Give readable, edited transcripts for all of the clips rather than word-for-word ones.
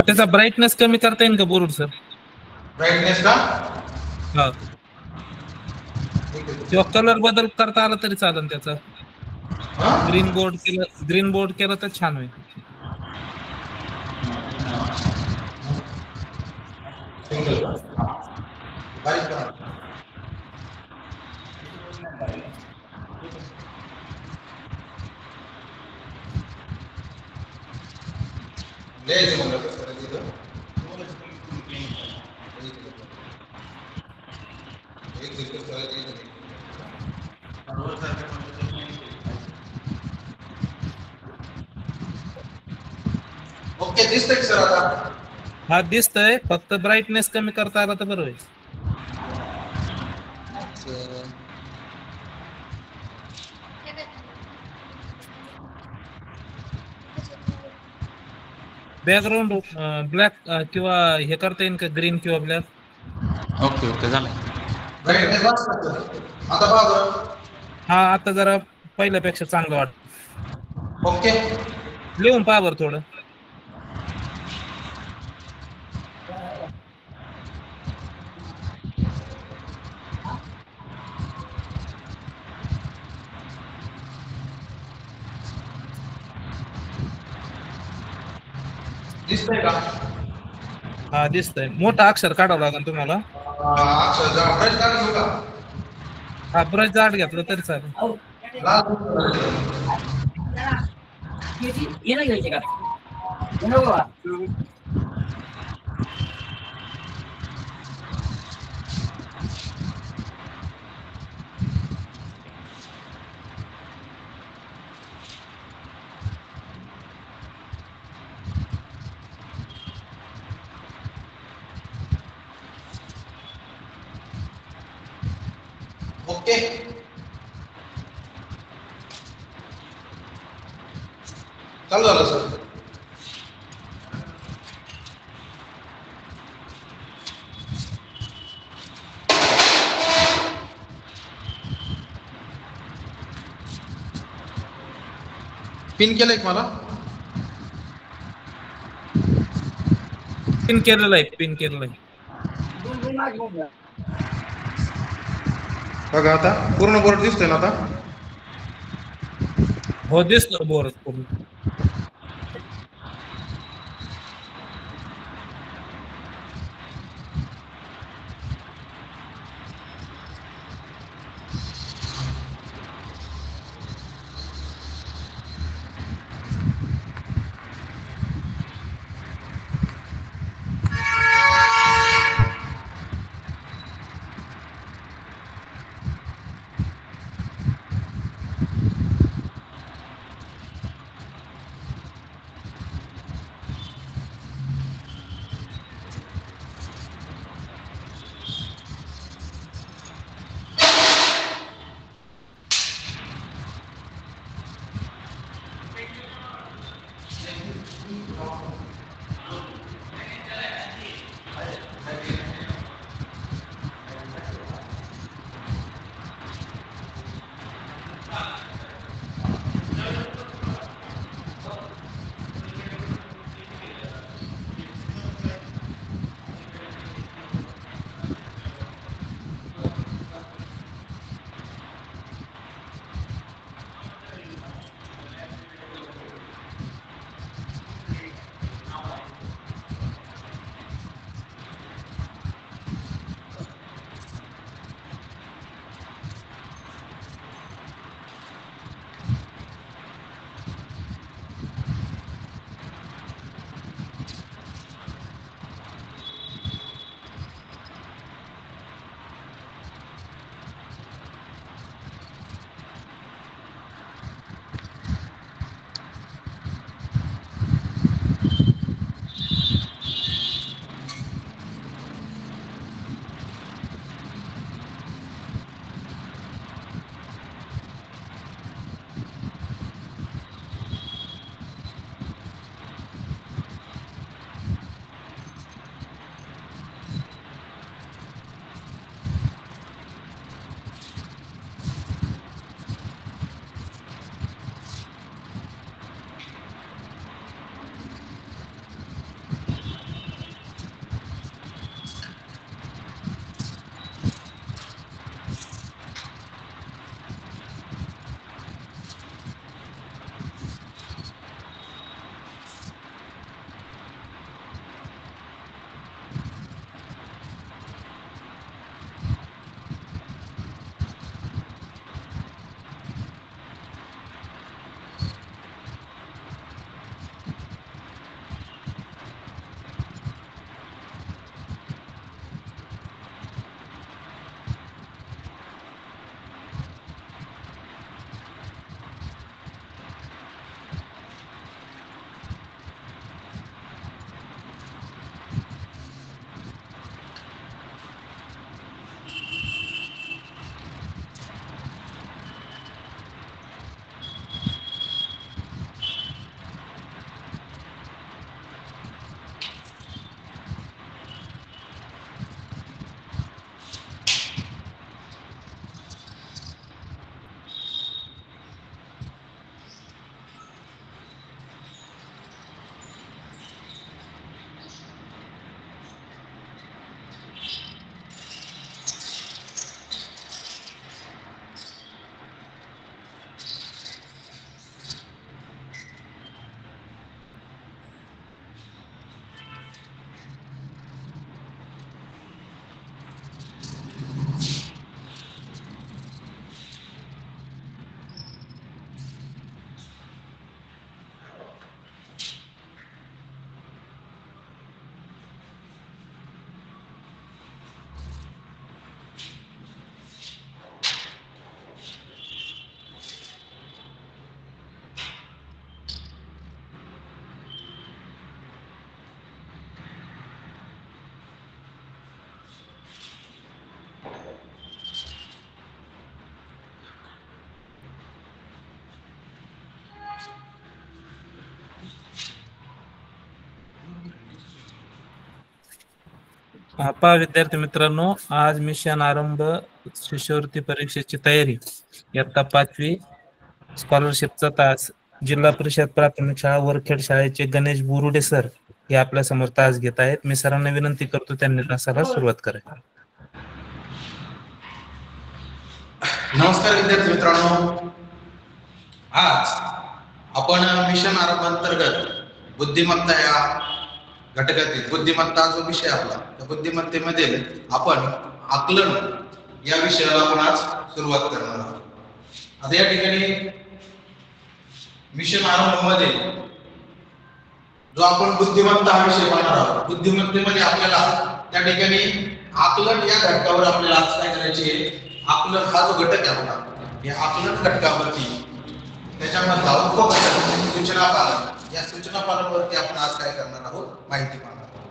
त्याचा ब्राईटनेस कमी करता येईल का बोर्ड सर? ब्राईटनेस का? हा, किंवा कलर बदल करता आला तरी चालेल त्याचा. ग्रीन बोर्ड केलं तर छान होईल. ओके, दिसतंय सर आता? हा दिसतंय, फक्त ब्राईटनेस कमी करता आला तर बरं होईल. बॅकग्राऊंड ब्लॅक किंवा हे करता येईल का, ग्रीन किंवा ब्लॅक? ओके ओके, झालं. ब्राईटनेस वाचतं आता पहा बरं. हा, आता जरा पहिल्यापेक्षा चांगलं वाटतं. ओके, लिहून पहा बरं थोडं. दिसतंय का? हा दिसतंय. मोठा अक्षर काढावं लागेल तुम्हाला. अक्षर जरा ब्रश काढून घेऊ का? हा, ब्रश जाड घेतलं तरी चालेल. ओके, चालू झालं सर. पिन केलंय का मला? पिन केलेलं आहे. बघा आता पूर्ण बोर्ड दिसतोय ना आता? हो, दिसतो बोर्ड पूर्ण. पहा विद्यार्थी मित्रांनो, आज मिशन आरंभ शिष्यवृत्ती परीक्षेची तयारी इयत्ता 5वी स्कॉलरशिपचा तास जिल्हा परिषद प्राथमिक शाळा वरखेड शाळेचे गणेश बुरुडे सर हे आपल्या समोर तास घेत आहेत. मी सरांना विनंती करतो त्यांनी तासाला सुरुवात करायला. नमस्कार विद्यार्थी मित्रांनो, आज आपण मिशन आरंभ अंतर्गत बुद्धिमत्ता या घटकातील बुद्धिमत्ता जो विषय आपला, त्या बुद्धिमत्तेमध्ये आपण आकलन या विषयाला आपण आज सुरुवात करणार आहोत. आता या ठिकाणी मिशन आरंभ मध्ये जो आपण बुद्धिमत्ता हा विषय पाहणार आहोत, बुद्धिमत्तेमध्ये आपल्याला त्या ठिकाणी आकलन या घटकावर आपल्याला आज काय करायचे, आकलन हा जो घटक आहे आपला, या आकलन घटकावरती त्याच्यामधला उपघटक सूचना पालन, या सूचना पालनावरती आपण आज काय करणार आहोत, माहिती पाहणार आहोत.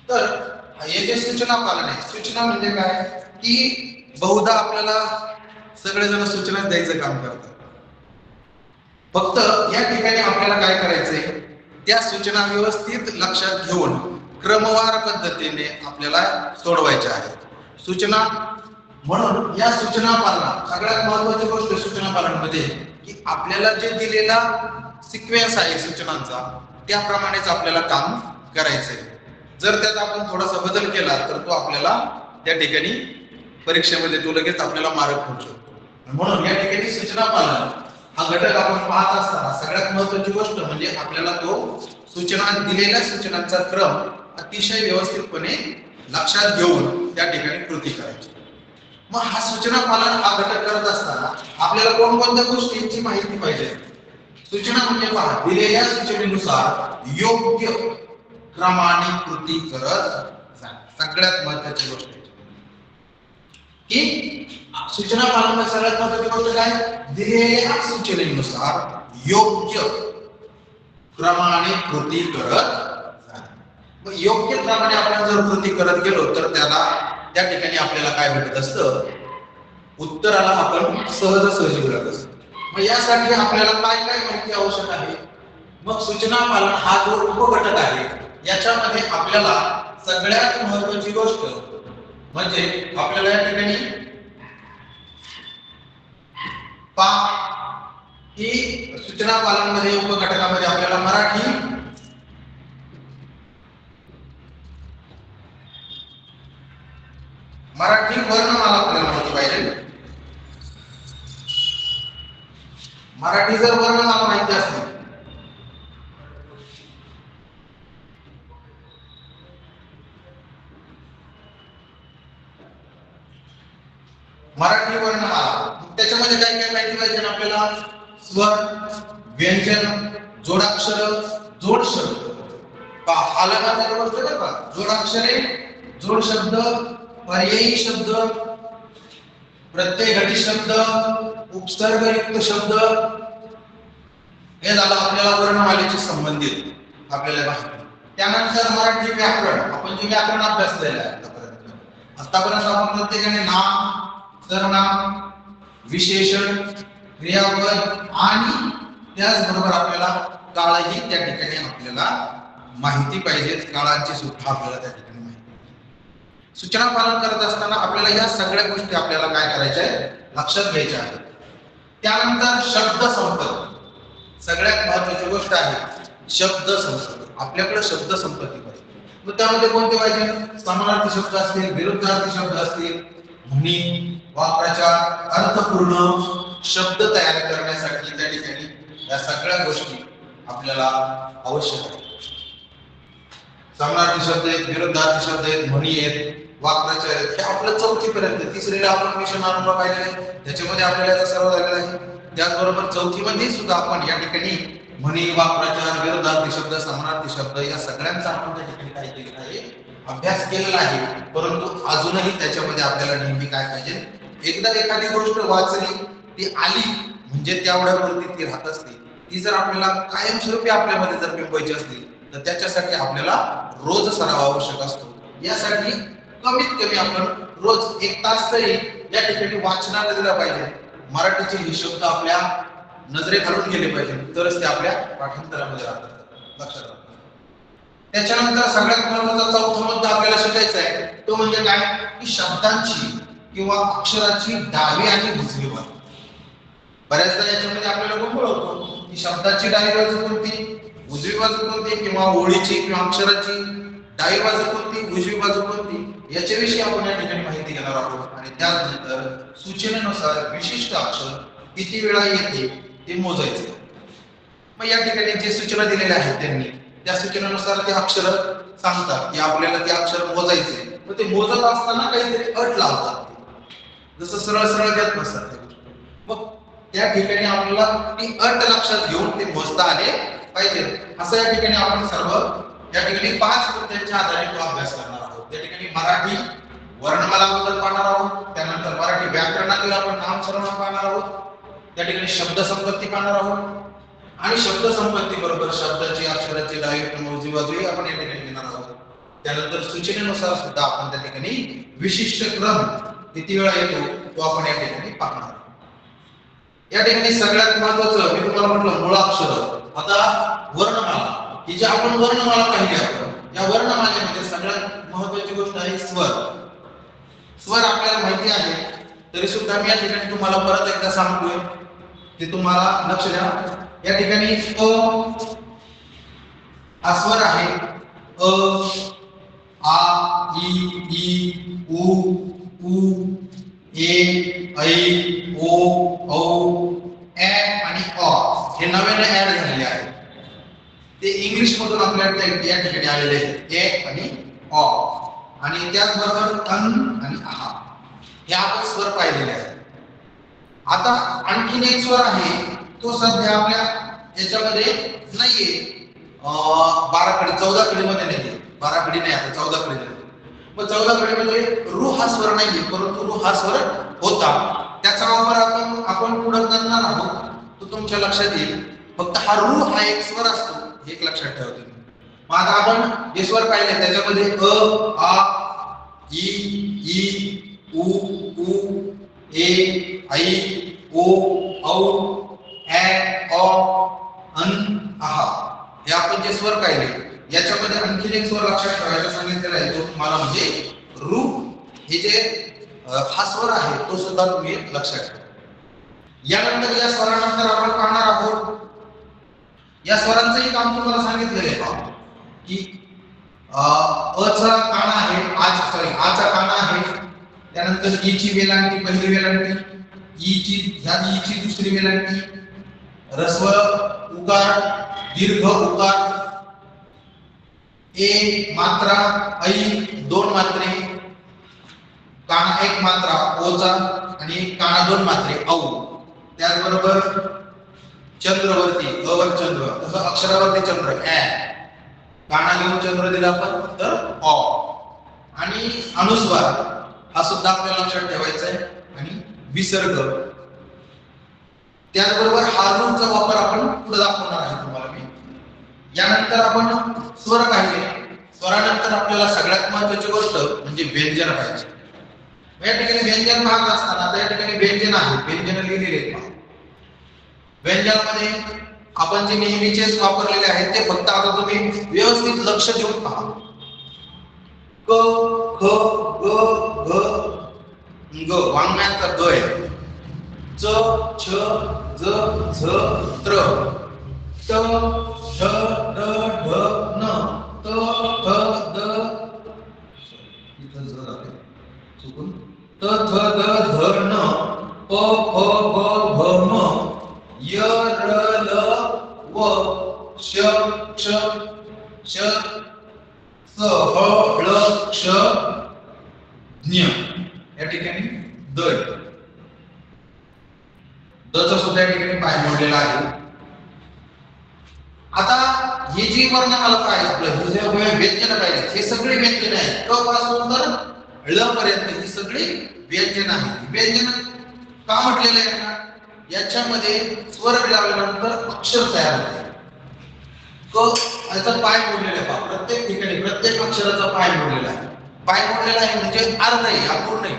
तर हे जे सूचना पालन आहे, सूचना म्हणजे काय की बहुधा आपल्याला सगळेजण सूचना द्यायचं काम करतात. फक्त या ठिकाणी आपल्याला काय करायचंय, त्या सूचना व्यवस्थित लक्षात घेऊन क्रमवार पद्धतीने आपल्याला सोडवायच्या आहेत सूचना. म्हणून या सूचना पालन सगळ्यात महत्त्वाची गोष्ट सूचना पालनामध्ये की आपल्याला जे दिलेला सिक्वेन्स आहे सूचनांचा त्याप्रमाणेच आपल्याला काम करायचंय. जर त्यात आपण थोडासा बदल केला तर तो आपल्याला त्या ठिकाणी परीक्षेमध्ये तो लगेच आपल्याला मार्क होऊ शकतो. म्हणून या ठिकाणी सूचना पालन हा घटक आपण पाहत असताना सगळ्यात महत्त्वाची गोष्ट म्हणजे आपल्याला तो सूचना दिलेल्या सूचनांचा क्रम अतिशय व्यवस्थितपणे लक्षात घेऊन त्या ठिकाणी कृती करायची. मग हा सूचना पालन हा घटक करत असताना आपल्याला कोणकोणत्या गोष्टींची माहिती पाहिजे. सूचना म्हणजे पहा, दिलेल्या सूचनेनुसार योग्य क्रमाने कृती करत जा. सगळ्यात महत्त्वाची गोष्ट की सूचना पालन सगळ्यात महत्त्वाची गोष्ट काय, दिलेल्या सूचनेनुसार योग्य क्रमाने कृती करत जा. मग योग्य क्रमाने आपण जर कृती करत गेलो तर त्याला त्या ठिकाणी आपल्याला काय भेटत असतं, उत्तराला आपण सहजासहजी मिळत असतो. मग यासाठी आपल्याला काय काय माहिती आवश्यक आहे. मग सूचना पालन हा जो उपघटक आहे याच्यामध्ये आपल्याला सगळ्यात महत्त्वाची गोष्ट म्हणजे आपल्याला या ठिकाणी ही सूचना पालनमध्ये उपघटकामध्ये आपल्याला मराठी वर्णमाला आपल्याला माहिती पाहिजे. मराठी जर वर्णमाला माहिती असेल मराठी वर्णमाला त्याच्यामध्ये काय काय माहिती पाहिजे आपल्याला, स्वर, व्यंजन, जोडाक्षर, जोड शब्द. हालनाची गोष्ट बरं का, जोडाक्षरे, जोड शब्द, पर्यायी शब्द, प्रत्यय घटी शब्द, उपसर्गयुक्त शब्द, हे झालं आपल्याला वर्णमालेशी संबंधित आपल्याला माहिती. त्यानंतर मराठी व्याकरण, आपण जे व्याकरण अभ्यासलेलं आहे आतापर्यंत आपण प्रत्येकाने नाम, सर्वनाम, विशेषण, क्रियापद आणि त्याचबरोबर आपल्याला काळही त्या ठिकाणी आपल्याला माहिती पाहिजे. काळाची सुद्धा आपल्याला त्या ठिकाणी माहिती. सूचना पालन करत असताना आपल्याला या सगळ्या गोष्टी आपल्याला काय करायच्या आहे, लक्षात घ्यायच्या आहेत. त्यानंतर शब्द संपत्ती सगळ्यात महत्त्वाची गोष्ट आहे. शब्द संपत्ती, आपल्याकडे शब्द संपत्ती पाहिजे. मग त्यामध्ये कोणते पाहिजे, समानार्थी शब्द असतील, विरुद्धार्थी शब्द असतील, म्हणी, वाक्प्रचार, अर्थपूर्ण शब्द तयार करण्यासाठी त्या ठिकाणी या सगळ्या गोष्टी आपल्याला आवश्यक आहेत. समानार्थी शब्द आहेत, विरुद्धार्थी शब्द आहेत, म्हणी आहेत, वाक्प्रचार आहेत. हे आपलं 4थी पर्यंत, तिसरीला आपण मिशन आरंभ पाहिजे त्याच्यामध्ये आपल्याला याचा सर्व झालेला आहे. त्याचबरोबर 4थी मध्ये सुद्धा आपण या ठिकाणी म्हणी, वाक्प्रचार, विरुद्धार्थी शब्द, समानार्थी शब्द या सगळ्यांचा आपण त्या ठिकाणी काय केलेला आहे, अभ्यास केलेला आहे. परंतु अजूनही त्याच्यामध्ये आपल्याला नेहमी काय पाहिजे, एकदा एखादी गोष्ट वाचली ती आली म्हणजे तेवढ्यावरती ती राहत असते. ती जर आपल्याला कायमस्वरूपी आपल्यामध्ये जर बिंबवायची असतील तर त्याच्यासाठी आपल्याला रोज सराव आवश्यक असतो. यासाठी कमीत कमी आपण रोज 1 तास तरी या ठिकाणी वाचनाला दिला पाहिजे. मराठीचे हे शब्द आपल्या नजरेखालून गेले पाहिजे तरच ते आपल्या पाठांतरामध्ये राहतात. लक्षात त्याच्यानंतर सगळ्यात महत्त्वाचा चौथा मुद्दा आपल्याला शिकायचा आहे तो म्हणजे काय की शब्दांची किंवा अक्षराची डावी आणि उजवी बाजू. बऱ्याचदा याच्यामध्ये आपल्याला गोंधळ होतो की शब्दाची डावी बाजू कोणती, उजवी बाजू कोणती, किंवा ओळीची किंवा अक्षराची डावी बाजू कोणती, उजवी बाजू कोणती, याच्याविषयी आपण या ठिकाणी माहिती घेणार आहोत. आणि त्यानंतर सूचनेनुसार विशिष्ट अक्षर किती वेळा येते ते मोजायचे. मग या ठिकाणी जे सूचना दिलेल्या आहेत त्यांनी त्या सूचनेनुसार ते अक्षर सांगतात की आपल्याला ते अक्षर मोजायचे. मग ते मोजत असताना काहीतरी अट लावतात, जसं सरळ सरळ देत नसतात. मग त्या ठिकाणी आपल्याला ती अट लक्षात घेऊन ते मोजता आले पाहिजे. असं या ठिकाणी आपण सर्व या ठिकाणी 5 मुद्द्यांच्या आधारे तो अभ्यास करणार आहोत. त्या ठिकाणी मराठी वर्णमालाबद्दल पाहणार आहोत, त्यानंतर मराठी व्याकरणातील आपण नामसर्वनाम पाहणार आहोत, त्या ठिकाणी शब्दसंपत्ती पाहणार आहोत आणि शब्दसंपत्ती बरोबर शब्दाची अक्षराची डावी किंवा उजवी बाजूही आपण या ठिकाणी घेणार आहोत. त्यानंतर सूचनेनुसार सुद्धा आपण त्या ठिकाणी विशिष्ट क्रम किती वेळा येतो तो आपण या ठिकाणी पाहणार आहोत. या ठिकाणी सगळ्यात महत्त्वाचं मी तुम्हाला म्हटलं मुळाक्षर. आता वर्णमाला ही जी आपण वर्णमाला पाहिली आपण, या वर्णमालेमध्ये सगळ्यात महत्त्वाची गोष्ट आहे स्वर. स्वर आपल्याला माहिती आहे तरी सुद्धा मी या ठिकाणी तुम्हाला परत एकदा सांगतोय की तुम्हाला लक्ष द्या. या ठिकाणी अ हा स्वर आहे. अ, आ, ई, उ, ऊ, ए, ऐ, ओ, औ, ए आणि अ हे नव्याने ऍड झालेले आहेत. ते इंग्लिश मधून आपल्याला या ठिकाणी आलेले आहेत, ए आणि अ. आणि त्याचबरोबर अन आणि आहा हे आपण स्वर पाहिलेले आहेत. आता आणखीन एक स्वर आहे तो सध्या आपल्या याच्यामध्ये नाहीये. 12 कडी 14 कडी मध्ये नाहीये. 12 कडी नाही, आता 14 कडी मध्ये. मग 14 कडी मध्ये रु हा स्वर नाहीये, परंतु रु हा स्वर होता. त्याचा वापर आपण पुढे करणार आहोत, तो तुमच्या लक्षात येईल. फक्त हा रु हा एक स्वर असतो, एक लक्षात ठेवा तुम्ही. मग आता आपण जे स्वर पाहिले त्याच्यामध्ये अ, आ, ई, उ, ए, ऐ, ओ, औ, ए, अ, अन, आहा हे आपण जे स्वर पाहिले याच्यामध्ये आणखी एक स्वर लक्षात ठेवायचा सांगितलेला आहे, तो तुम्हाला म्हणजे रु. हे जे हा स्वर आहे तो सुद्धा तुम्ही लक्षात ठेवा. यानंतर या स्वरानंतर आपण पाहणार आहोत या स्वरांचंही काम तुम्हाला सांगितलेलं आहे की अ चा काना आहे, आ चा काना आहे. त्यानंतर ई ची वेलांटी पहिली वेलांटी, ई ची दुसरी वेलांटी, ऱ्हस्व उकार, दीर्घ उकार, ए मात्रा, ऐ 2 मात्रे, काना 1 मात्रा ओचा आणि काना 2 मात्रे औ. त्याचबरोबर चंद्रवरती अवर चंद्र, तसं अक्षरावरती चंद्र ए, काना घेऊन चंद्र दिला आपण तर अ. आणि अनुस्वार हा सुद्धा आपल्याला लक्षात ठेवायचा आहे आणि विसर्ग. त्याचबरोबर हारूचा वापर आपण पुढे दाखवणार आहे तुम्हाला मी. यानंतर आपण स्वर पाहिले. स्वरानंतर आपल्याला सगळ्यात महत्त्वाची गोष्ट म्हणजे व्यंजन पाहिजे. या ठिकाणी व्यंजन पाहत असताना त्या ठिकाणी व्यंजन आहे, व्यंजन लिहिलेले आहेत. व्यंजनामध्ये आपण जे नेहमीचेच वापरलेले आहेत ते फक्त आता तुम्ही व्यवस्थित लक्ष देऊन पहा. क, ख, ग, घ, ग वाङ्मयाचा ग आहे. च, छ, ज, झ, त्र, ट, ठ, ड, ढ, न, त, थ, द, इथं ज आहे चुकून, त, थ, द, ध, न, प, फ, ब, भ, म, य, र, ल, व, श, क्ष, श, स, ह, ळ, क्ष, ज्ञ. या ठिकाणी द चा सुद्धा या ठिकाणी पाय मोडलेला आहे. आता हे जी वर्णमाला आहे आपलं हे व्यंजन पाहिजे, हे सगळे व्यंजन आहेत. क पासून तर ळ पर्यंत ही सगळी व्यंजन आहेत. व्यंजन का म्हटलेलं आहे ना, याच्यामध्ये स्वर मिळाल्यानंतर अक्षर तयार होते. क याचा पाय मोडलेला आहे. प्रत्येक ठिकाणी प्रत्येक अक्षराचा पाय मोडलेला आहे. पाय मोडलेला आहे म्हणजे अर्ध आहे, अपूर्ण आहे.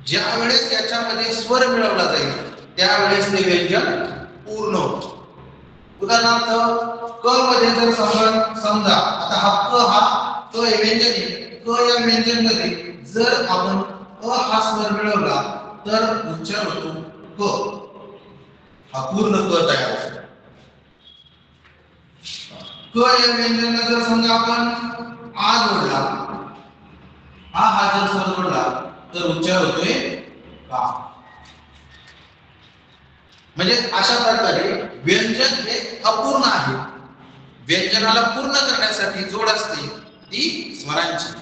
ज्या वेळेस याच्यामध्ये स्वर मिळवला जाईल त्यावेळेस ते व्यंजन पूर्ण होतं. उदाहरणार्थ क मध्ये जर समजा आता हा क हे व्यंजन आहे, क या व्यंजन मध्ये जर आपण अ हा स्वर मिळवला तर उच्चार होतो क, हा पूर्ण क तयार होतो. क या व्यंजनाला जर समजा आपण आ जोडला, हा जर स्वर जोडला तर उच्चार होतोय का. म्हणजे अशा प्रकारे व्यंजन हे अपूर्ण आहे. व्यंजनाला पूर्ण करण्यासाठी जोड असते ती स्वरांची.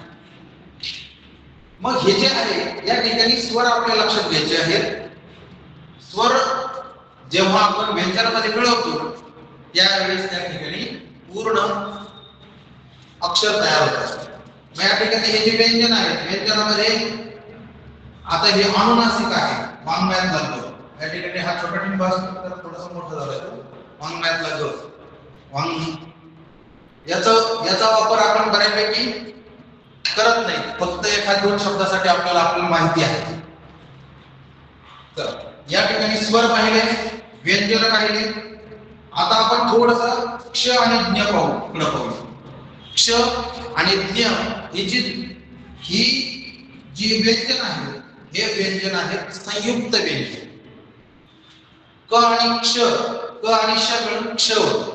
मग हे जे आहे या ठिकाणी स्वर आपल्या लक्षात घ्यायचे आहेत. स्वर जेव्हा आपण व्यंजनामध्ये मिळवतो त्यावेळेस त्या ठिकाणी पूर्ण अक्षर तयार होतात. मग या ठिकाणी हे जे व्यंजन आहे व्यंजनामध्ये आता हे अनुनासिक आहे, वाङ्मयातला ग. या ठिकाणी हा छोटा टिंब असतो तर थोडासा मोठा झाला तो वाङ्मयातला ग. याचा वापर आपण बऱ्यापैकी करत नाही, फक्त एखाद दोन शब्दासाठी आपल्याला माहिती आहे. तर या ठिकाणी स्वर पाहिले, व्यंजन पाहिले. आता आपण थोडंसं क्ष आणि ज्ञ पाहू. क्ष आणि ज्ञ ही जी व्यंजन आहे हे व्यंजन आहे संयुक्त व्यंजन. क आणि क्ष, क आणि श मिळून क्ष होतं.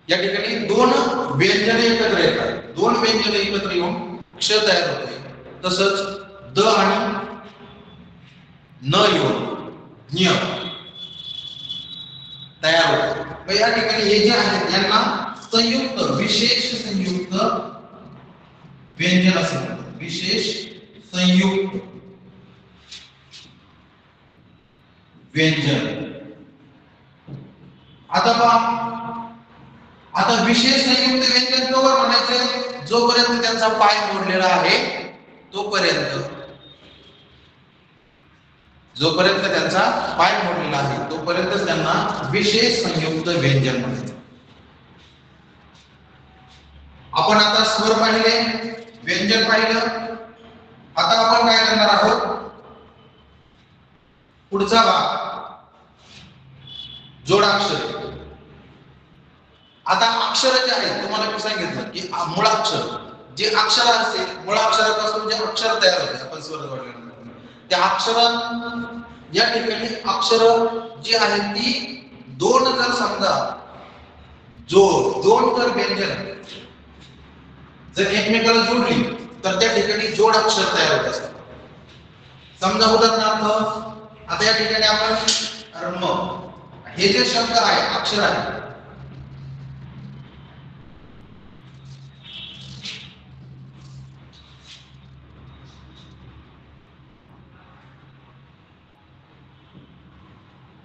या ठिकाणी दोन व्यंजने एकत्र येतात, दोन व्यंजने एकत्र येऊन क्ष तयार होते. तसंच द आणि न येऊन ज्ञ तयार होते. मग या ठिकाणी हे जे आहेत यांना संयुक्त, विशेष संयुक्त व्यंजन असे म्हणतात. विशेष संयुक्त व्यंजन. आता विशेष संयुक्त व्यंजन केव्हा म्हणायचे? जोपर्यंत त्यांचा पाय मोडलेला आहे तोपर्यंत. जोपर्यंत त्यांचा पाय मोडलेला आहे तोपर्यंत त्यांना विशेष संयुक्त व्यंजन म्हणायचे. आपण आता स्वर पाहिले, व्यंजन पाहिलं. आता आपण काय करणार आहोत? पुढचा भाग जोडाक्षर. आता अक्षर जे आहेत तुम्हाला मी सांगितलं की मुळाक्षर, जे अक्षर असते मुळाक्षरापासून जे अक्षर तयार होते आपण स्वर जोडल्यानंतर त्या अक्षरात या ठिकाणी अक्षर जी आहेत ती दोन जर समजा दोन जर व्यंजन जर एकमेकाला जोडली तर त्या ठिकाणी जोड अक्षर तयार होत असतात. समजा उदाहरणार्थ आता या ठिकाणी आपण म हे जे शब्द आहे अक्षर आहे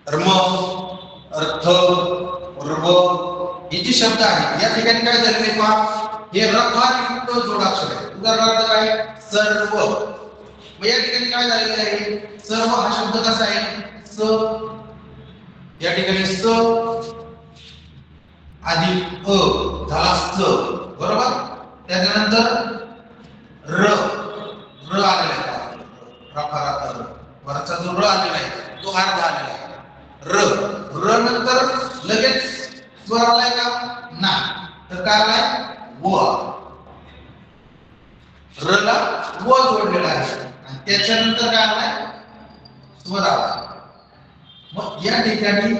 कर्म, अर्थ, पर्व हे जे शब्द आहेत या ठिकाणी काय झालेले पहा, हे रकारयुक्त जोडाक्षर आहे. उदाहरणार्थ काय? सर्व. मग या ठिकाणी काय झालेले आहे? सर्व हा शब्द कसा आहे? स. या ठिकाणी स अधिक अ झाला स, बरोबर. त्याच्यानंतर र आलेला आहे. रकारात वरचा जो र आलेला आहे तो अर्धा आलेला आहे. र नंतर लगेच स्वर आलाय का? नाही. तर काय आलाय? व. र ला व जोडलेला आहे आणि त्याच्यानंतर काय आलाय? स्वर आला. मग या ठिकाणी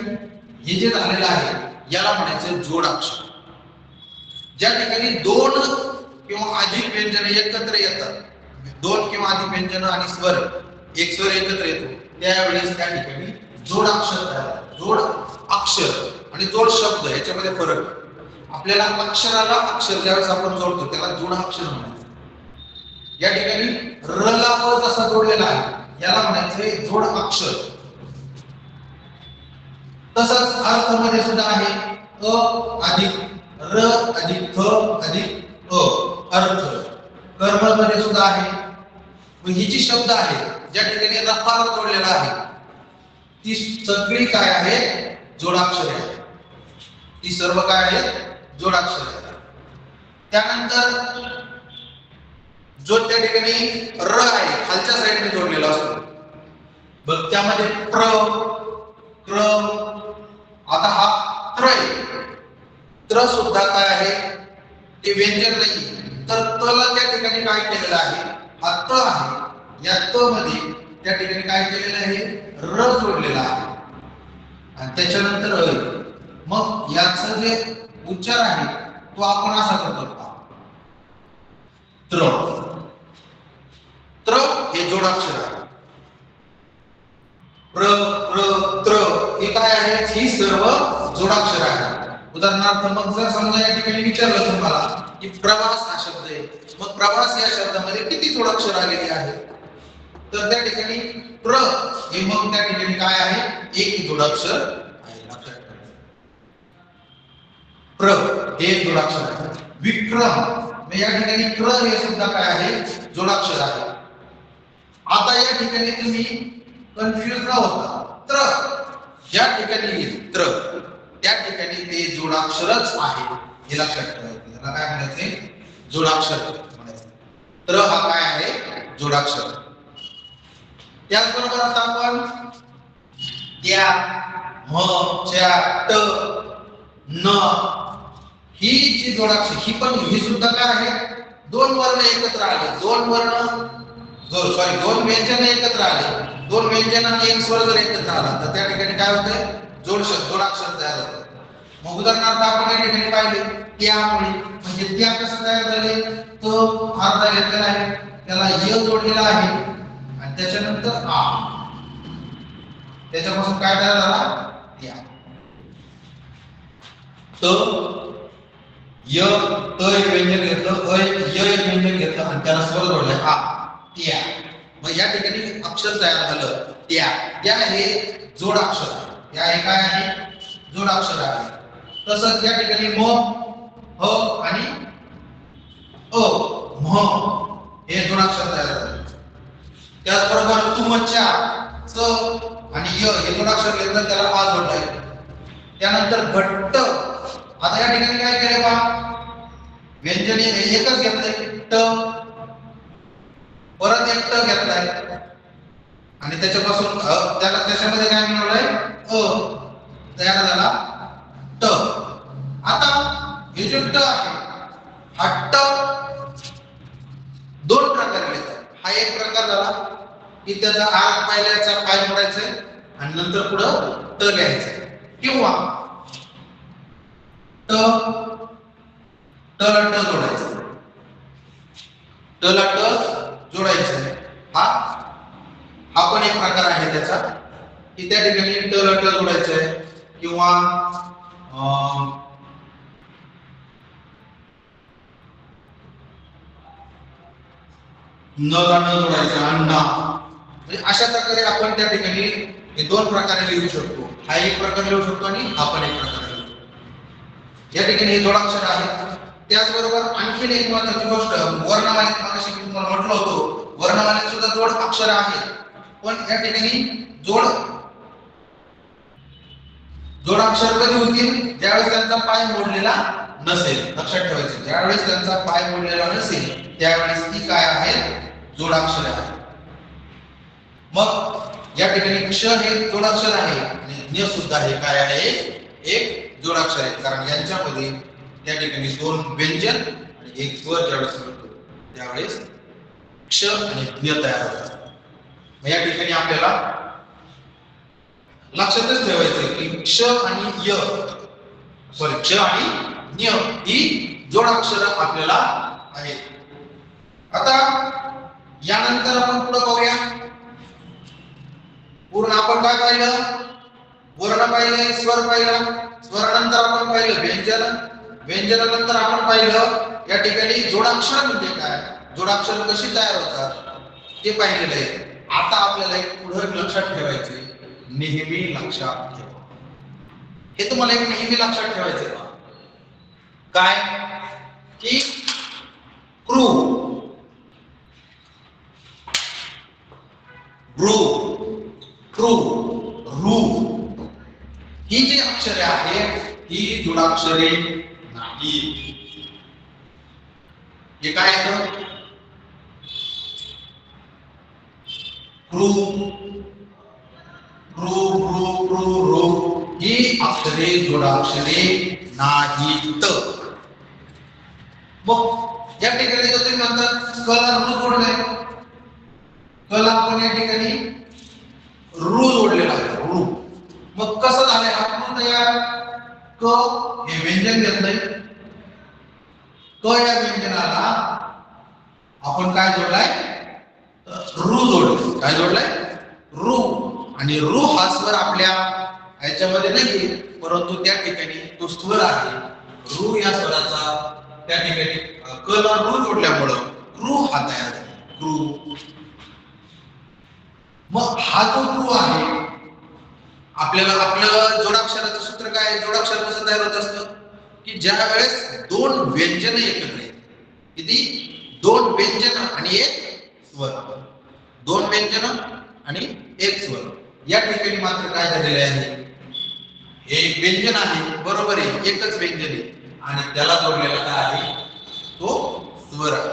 हे जे झालेलं आहे याला म्हणायचं जोडाक्षर. ज्या ठिकाणी दोन किंवा अधिक व्यंजने एकत्र येतात, दोन किंवा अधिक व्यंजन आणि स्वर एक स्वर एकत्र येतो त्यावेळेस त्या ठिकाणी जोडाक्षर तयार. जोड अक्षर आणि जोड शब्द याच्यामध्ये फरक. आपल्याला अक्षराला अक्षर ज्यावेळेस आपण जोडतो त्याला जोडाक्षर म्हणायचं. या ठिकाणी र ला व जसा जोडलेला आहे याला म्हणायचं जोड अक्षर. तसंच अर्थ मध्ये सुद्धा आहे अ अधिक र अधिक थ अधिक अ अर्थ. कर्म मध्ये सुद्धा आहे. ही जी शब्द आहे ज्या ठिकाणी रकार जोडलेला आहे ती सगळी काय आहे? जोडाक्षर आहे. ती सर्व काय आहे? जोडाक्षर आहे. त्यानंतर जो त्या ठिकाणी र आहे खालच्या साईडने जोडलेला असतो बघ, त्यामध्ये प्र, क्र, आता हा त्र आहे. त्र सुद्धा काय आहे ते व्यंजन नाही, तर तला त्या ठिकाणी काय केलेलं आहे, हा त आहे, या त मध्ये त्या ठिकाणी काय केलेलं आहे, र जोडलेला आहे आणि त्याच्यानंतर अ. मग याचा जे उच्चार आहे तो आपण असा करतो, त्र. त्र हे जोडाक्षर आहे. प्र प्र त्र हे काय आहे, ही सर्व जोडाक्षर आहे. उदाहरणार्थ मग जर समजा या ठिकाणी विचारलं तुम्हाला की प्रवास हा शब्द आहे, मग प्रवास या शब्दामध्ये किती जोडाक्षर आलेली आहेत, तर त्या ठिकाणी प्र हे मग त्या ठिकाणी काय आहे, एक जोडाक्षर आहे. लक्षात ठेवा, प्र हे जोडाक्षर आहे. विक्रम या ठिकाणी क्र हे सुद्धा काय आहे, जोडाक्षर आहे. आता या ठिकाणी तुम्ही कन्फ्युज न होता, त्र या ठिकाणी त्र त्या ठिकाणी ते जोडाक्षरच आहे हे लक्षात ठेवायचं. याला काय म्हणायचे, जोडाक्षर म्हणायचे. त्र हा काय आहे, जोडाक्षर. त्याचबरोबर आता आपण त्या म च्या ट न ही जी जोडाक्षर ही सुद्धा काय आहे, दोन वर्ण एकत्र आले, दोन व्यंजन एकत्र आले, दोन व्यंजन आणि एक स्वर जर एकत्र आला तर त्या ठिकाणी काय होतंय, जोडाक्षर तयार होतं. मग उदाहरणार्थ आपण या ठिकाणी पाहिले त्यामुळे, म्हणजे त्या कसं तयार झाले, तो अर्धा घेतलेला आहे, त्याला य जोडलेला आहे आणि त्याच्यानंतर आ, त्याच्यापासून काय तयार झाला, त्या. य त एक व्यंजन घेतलं, य एक व्यंजन घेतलं आणि त्याला स्वर जोडले आ, त्या. मग या ठिकाणी अक्षर तयार झालं, त्या हे जोडाक्षर आहे. या हे काय आहे, जोडाक्षर आहे. तसंच या ठिकाणी म, ह आणि अ, म्ह हे जोडाक्षर तयार झाले. त्याचबरोबर तुमच्या च आणि य हे जोडाक्षर घेतलं, त्याला आ जोडलाय. त्यानंतर घट्ट, आता या ठिकाणी काय केलं पहा, व्यंजन एकच घेतलंय ट, परत एक ट घेतलाय आणि त्याच्यापासून त्याच्यामध्ये काय मिळवलंय, अ तयार झाला ट. आता हे जो ट आहे, हा ट दोन प्रकारे लिहितात. हा एक प्रकार झाला की त्याचा आग पाहिल्याचा पाय मोडायचंय आणि नंतर पुढं ट लिहायचंय, किंवा ट ला ट जोडायचं, ट ला ट जोडायचं. हा पण एक प्रकार आहे त्याचा, की त्या ठिकाणी ट ला ट जोडायचंय, किंवा न ला न जोडायचं, अन्ना. म्हणजे अशा प्रकारे आपण त्या ठिकाणी हे दोन प्रकारे लिहू शकतो. हा एक प्रकार लिहू शकतो आणि हा पण एक प्रकार लिहू शकतो. या ठिकाणी हे जोडाक्षर आहे. त्याचबरोबर आणखीन एक महत्त्वाची गोष्ट, वर्णमालेत मगाशी मी तुम्हाला म्हटलं होतो, वर्णमालेत सुद्धा जोड अक्षर आहे, पण या ठिकाणी जोडाक्षर कधी होतील, ज्यावेळेस त्यांचा पाय मोडलेला नसेल. लक्षात ठेवायचं, ज्यावेळेस त्यांचा पाय मोडलेला नसेल त्यावेळेस ती काय आहे, जोडाक्षर आहे. मग या ठिकाणी क्ष हे जोडाक्षर आहे आणि ज्ञ सुद्धा हे काय आहे, एक जोडाक्षर आहे. कारण यांच्यामध्ये त्या ठिकाणी दोन व्यंजन आणि एक स्वर ज्यावेळेस मिळतो त्यावेळेस क्ष आणि ज्ञ तयार होतात. मग या ठिकाणी आपल्याला लक्षातच ठेवायचं की क्ष आणि ज्ञ ही जोडाक्षर आपल्याला आहेत. आता यानंतर आपण पुढे पाहूया. पूर्ण आपण काय पाहिलं, वर्ण पाहिले, स्वर पाहिला, स्वरानंतर आपण पाहिलं व्यंजन, व्यंजनानंतर आपण पाहिलं या ठिकाणी जोडाक्षर म्हणजे काय, जोडाक्षर कशी तयार होतात ते पाहिलेलं आहे. आता आपल्याला एक पुढे लक्षात ठेवायचे, नेहमी लक्षात ठेवा, हे तुम्हाला एक नेहमी लक्षात ठेवायचे काय, की क्रू, ब्रू, ट्रू, रू ही जी अक्षरे आहेत ही जोडाक्षरे नाही. हे काय येतं, क्रू, रू, रू, रू, रू, ही अक्षरे जोडाक्षरे नाहीत. मग या ठिकाणी जर तुम्ही म्हणतात कला रू जोडलाय, कला आपण या ठिकाणी रू जोडलेला आहे रू. मग कसं झालंय हा रू तयार? क हे व्यंजन घेतलंय, क या व्यंजनाला आपण काय जोडलाय? रू जोडलाय. काय जोडलाय? रू. आणि रू हा स्वर आपल्या याच्यामध्ये नाही, परंतु त्या ठिकाणी तो स्वर आहे रू या स्वराचा. त्या ठिकाणी क ला रू जोडल्यामुळं रू हा तयार झाला. रू. मग हा जो रू आहे आपल्याला आपलं जोडाक्षराचं सूत्र काय आहे? जोडाक्षर कसं तयार होत असतं की ज्या वेळेस दोन व्यंजन एकत्र येतात. किती? दोन व्यंजन आणि एक स्वर. दोन व्यंजन आणि एक स्वर. या ठिकाणी मात्र काय झालेले आहे? हे एक व्यंजन आहे, बरोबर आहे, एकच व्यंजन आहे आणि त्याला जोडलेला काय आहे? तो स्वर आहे.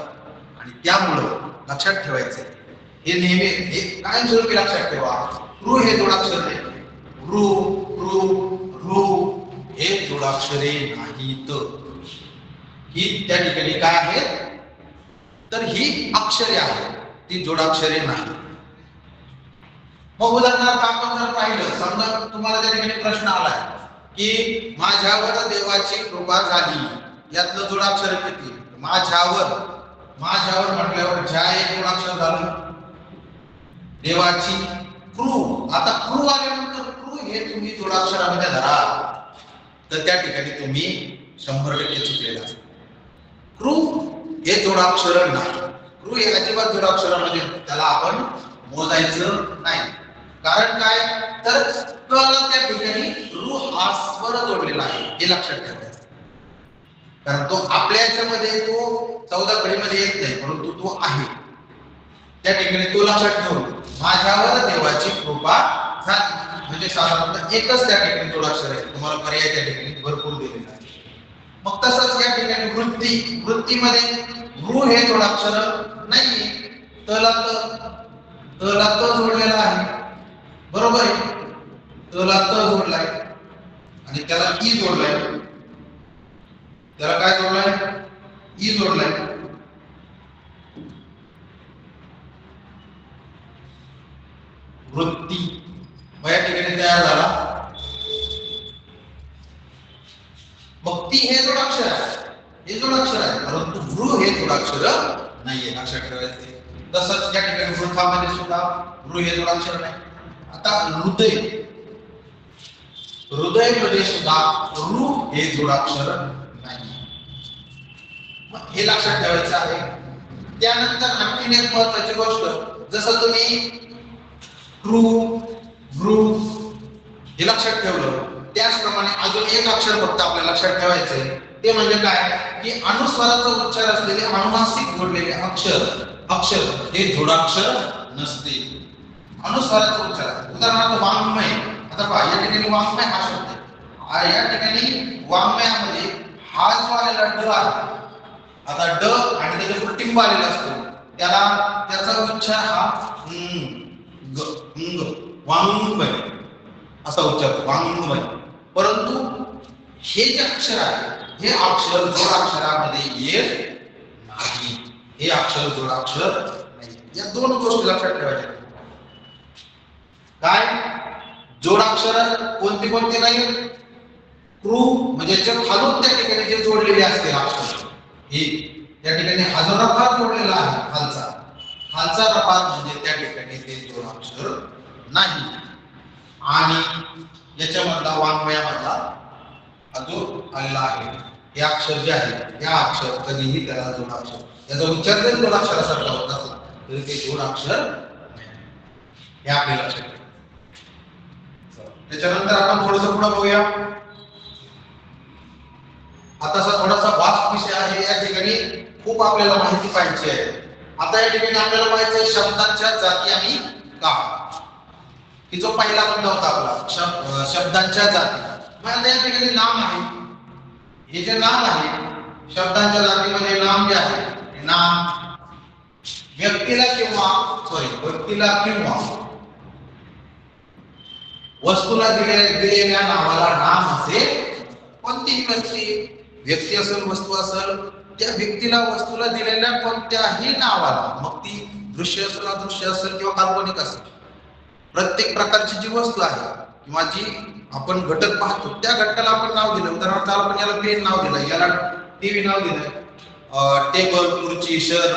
आणि त्यामुळं लक्षात ठेवायचं हे नेहमी हे कायमस्वरूपी लक्षात ठेवा. रू हे जोडाक्षर आहे. रू रू रू हे जोडाक्षरे नाहीत. ही त्या ठिकाणी काय आहेत? तर ही अक्षरे आहेत, ती जोडाक्षरे नाही. मग उदाहरणार्थ आपण जर पाहिलं, समजा तुम्हाला त्या ठिकाणी प्रश्न आलाय की माझ्यावर देवाची कृपा झाली, यातलं जोडाक्षर किती? माझ्यावर. माझ्यावर म्हटल्यावर ज्या एक जोडाक्षर झालं, देवाची कृ. आता कृ आल्यानंतर कृ हे तुम्ही जोडाक्षरामध्ये धरा तर त्या ठिकाणी तुम्ही 100% चुकलेला. कृ हे जोडाक्षर नाही. कृ हे अजिबात जोडाक्षरामध्ये त्याला आपण मोजायचं नाही. कारण काय? तर क ला त्या ठिकाणी रू हा स्वर जोडलेला आहे, हे लक्षात ठेवायचं. कारण तो आपल्या याच्यामध्ये तो 14 कडीमध्ये येत नाही, परंतु तो आहे त्या ठिकाणी. तो लक्षात ठेवून माझ्यावर देवाची कृपा झाली म्हणजे साधारणतः एकच त्या ठिकाणी जोडाक्षर आहे. तुम्हाला पर्याय त्या ठिकाणी भरपूर दिलेला आहे. मग तसंच या ठिकाणी वृत्ती. वृत्तीमध्ये रू हे जोडाक्षर नाहीये. तला त जोडलेला आहे, बरोबर आहे. तला त जोडलाय आणि त्याला ई जोडलाय. त्याला काय जोडलाय? ई जोडलाय. वृत्ती या ठिकाणी तयार झाला. मग ती हे जोडाक्षर आहे, हे जोडाक्षर आहे, परंतु रू हे जोडाक्षर नाहीये, लक्षात ठेवायचे. तसंच या ठिकाणी वृथामध्ये सुद्धा रू हे जोडाक्षर नाही. आता हृदय. हृदय मध्ये सुद्धा रू हे जोडाक्षर नाही. मग हे लक्षात ठेवायचं आहे. त्यानंतर आणखी एक महत्त्वाची गोष्ट, जसं तुम्ही रू रू हे लक्षात ठेवलं, त्याचप्रमाणे अजून एक अक्षर फक्त आपल्याला लक्षात ठेवायचंय. ते म्हणजे काय? की अनुस्वाराचा उच्चार असलेले अनुनासिक जोडलेले अक्षर हे जोडाक्षर नसते. अनुस्वाराचा उच्चार उदाहरणार्थ वाङ्मय. आता पहा या ठिकाणी वाङ्मय हा शब्द आहे. या ठिकाणी वाङ्मयामध्ये हा जो आलेला ड आहे, आता ड आणि त्याच्यावर टिंब आलेला असतो, त्याचा उच्चार हा वाङ्मय असा उच्चार वाङ्मय. परंतु हे जे अक्षर आहे हे अक्षर जोडाक्षरामध्ये येत नाही. हे अक्षर जोडाक्षर नाही. या दोन गोष्टी लक्षात ठेवायच्या. काय? जोडाक्षर कोणते कोणते नाही? कृ म्हणजे जे खालून त्या ठिकाणी जे जोडलेले असते अक्षर, हे त्या ठिकाणी हा जो रफार जोडलेला आहे, खालचा रफार म्हणजे त्या ठिकाणी ते जोडाक्षर नाही. आणि याच्यामधला वाङ्मयामधला जो आलेला आहे हे अक्षर जे आहे, या अक्षर कधीही त्याला जोडाक्षर, याचा उच्चार जरी जोडाक्षरासारखा होत असला तरी ते जोडाक्षर नाही. हे आपल्या लक्षात ठेवा. त्याच्यानंतर आपण थोडंसं पुढे बघूया. आता थोडासा वास्ट विषय आहे, या ठिकाणी खूप आपल्याला माहिती पाहिजे आहे. आता या ठिकाणी आपल्याला माहिती आहे शब्दांच्या जाती आणि काळ, की जो पहिला मुद्दा होता आपला शब्दांच्या जाती. मग या ठिकाणी नाम आहे, हे जे नाम आहे शब्दांच्या जातीमध्ये नाम जे आहे, नाम व्यक्तीला किंवा वस्तूला दिलेल्या नावाला नाम असे कोणतीही व्यक्ती असेल वस्तू असेल त्या व्यक्तीला वस्तूला दिलेल्या कोणत्याही नावाला मग ती दृश्य असेल अदृश्य असेल किंवा काल्पनिक असेल प्रत्येक प्रकारची जी वस्तू आहे किंवा जी आपण घटक पाहतो त्या घटकाला आपण नाव दिलं. उदाहरणार्थ आपण याला पेन नाव दिलं, याला टीव्ही नाव दिलं, टेबल खुर्ची शर्ट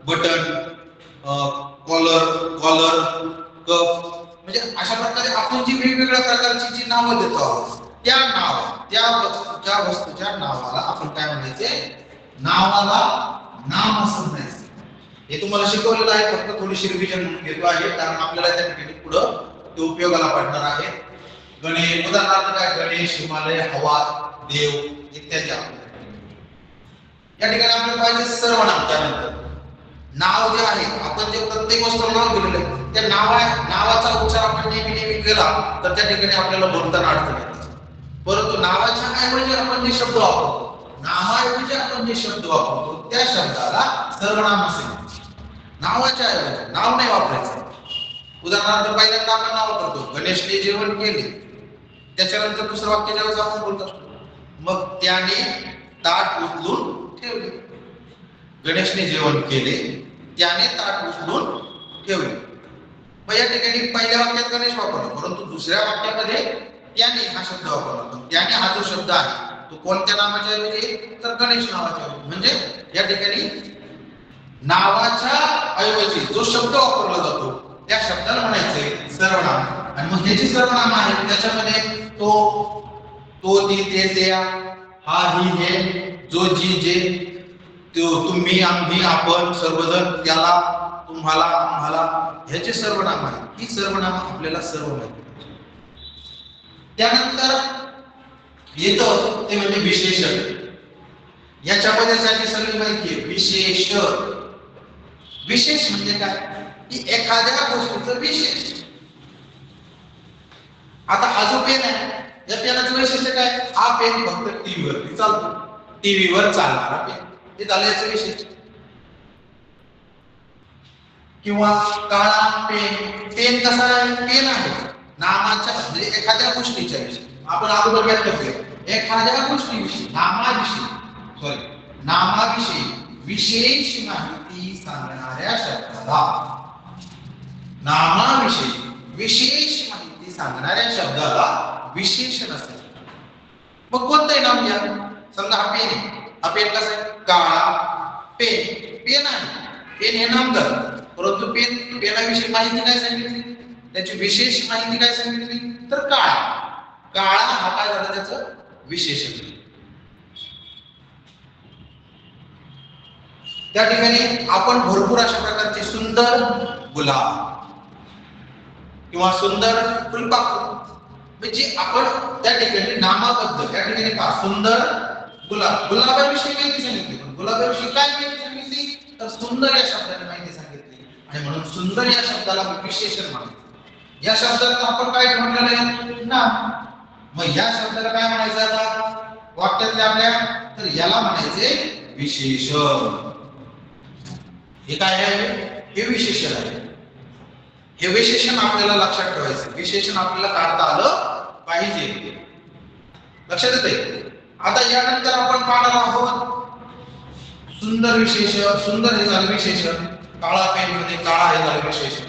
बटन कॉलर कप म्हणजे अशा प्रकारे आपण जी वेगवेगळ्या प्रकारची जी नावं देतो आहोत त्या ज्या वस्तूच्या नावाला आपण काय म्हणायचे नावाला नाम असं म्हणायचं. हे तुम्हाला शिकवलेलं आहे फक्त थोडीशी रिव्हिजन म्हणून घेतो आहे कारण आपल्याला त्या ठिकाणी पुढं ते उपयोगाला पडणार आहे. गणेश उदाहरणार्थ काय गणेश हिमालय हवा देव इत्यादी या ठिकाणी आपल्याला पाहिजे सर्वनाम. त्यानंतर नाव जे आहे आपण जे प्रत्येक वस्तूला नाव दिलेलं आहे त्या नावाचा उच्चार आपण नेहमी केला तर त्या ठिकाणी आपल्याला बोलताना अडचण येते. परंतु नावाच्या ऐवजी आपण जे शब्द वापरतो नावाऐवजी आपण जे शब्द वापरतो त्या शब्दाला सर्वनाम असे नावाच्या ऐवजी नाव नाही वापरायचं. उदाहरणार्थ पहिल्यांदा आपण नाव वापरतो गणेशने जेवण केले त्याच्यानंतर दुसरं वाक्य ज्यावेळेस आपण बोलत असतो मग त्याने ताट उचलून ठेवले. गणेशने जेवण केले त्याने ताट उचलून ठेवले. मग या ठिकाणी पहिल्या वाक्यात गणेश वापरला परंतु दुसऱ्या वाक्यामध्ये त्याने हा शब्द वापरला. त्याने हा जो शब्द आहे तो कोणत्या नावाच्या ऐवजी तर गणेश नावाच्या ऐवजी म्हणजे या ठिकाणी नावाच्या ऐवजी जो शब्द वापरला जातो त्या शब्दाला म्हणायचे सर्वनाम. आणि मग हे जे सर्वनाम आहे त्याच्यामध्ये तो ती ते त्या हा ही हे जो जी जे तुम्ही आम्ही आपण सर्वजण त्याला तुम्हाला आम्हाला ह्याचे सर्वनाम आहे. ही सर्वनाम आपल्याला सर्व माहिती. त्यानंतर येतं ते म्हणजे विशेषण. याच्यामध्ये सगळी माहिती आहे. विशेष म्हणजे काय की एखाद्या गोष्टीचं विशेष. आता हा जो पेन आहे या पेनाचं वैशिष्ट्य काय हा पेन फक्त टीव्हीवरती चालतो टीव्हीवर चालणारा पेन हे झालं याचं विशेष. किंवा काळा पेन कसा आहे पेन आहे नामाच्या म्हणजे एखाद्या गोष्टीच्या विषयी आपण अगोदर व्याख्या केली एखाद्या गोष्टीविषयी नामाविषयी विशेष माहिती सांगणाऱ्या शब्दाला नामाविषयी विशेष माहिती सांगणाऱ्या शब्दाला विशेषण असते. मग कोणतंही नाम घ्या समजा हा पेन कसा आहे काळा पेन आहे पेन हे नाम कर परंतु पेनाविषयी माहिती काय सांगितली त्याची विशेष माहिती काय सांगितली तर काळा हा काय झाला त्याचं विशेषण. त्या ठिकाणी आपण भरपूर अशा प्रकारचे सुंदर गुलाब किंवा सुंदर फुलपाखरू म्हणजे आपण त्या ठिकाणी नामाबद्दल त्या ठिकाणी पहा सुंदर गुलाबाविषयी माहिती सांगितली पण गुलाबाविषयी काय माहिती सांगितली तर सुंदर या शब्दाने माहिती सांगितली आणि म्हणून सुंदर या शब्दाला विशेषण मानले. या शब्दाला आपण काय म्हटलेलं आहे नाम. मग या शब्दाला काय म्हणायचं आता वाक्यातल्या आपल्या तर याला म्हणायचे विशेषण. हे काय आहे हे विशेषण आहे. हे विशेषण आपल्याला लक्षात ठेवायचं विशेषण आपल्याला काढता आलं पाहिजे. लक्षात येते. आता यानंतर आपण पाहणार आहोत सुंदर विशेषण. सुंदर हे झालं विशेषण काळा पेन मध्ये काळा हे झालं विशेषण.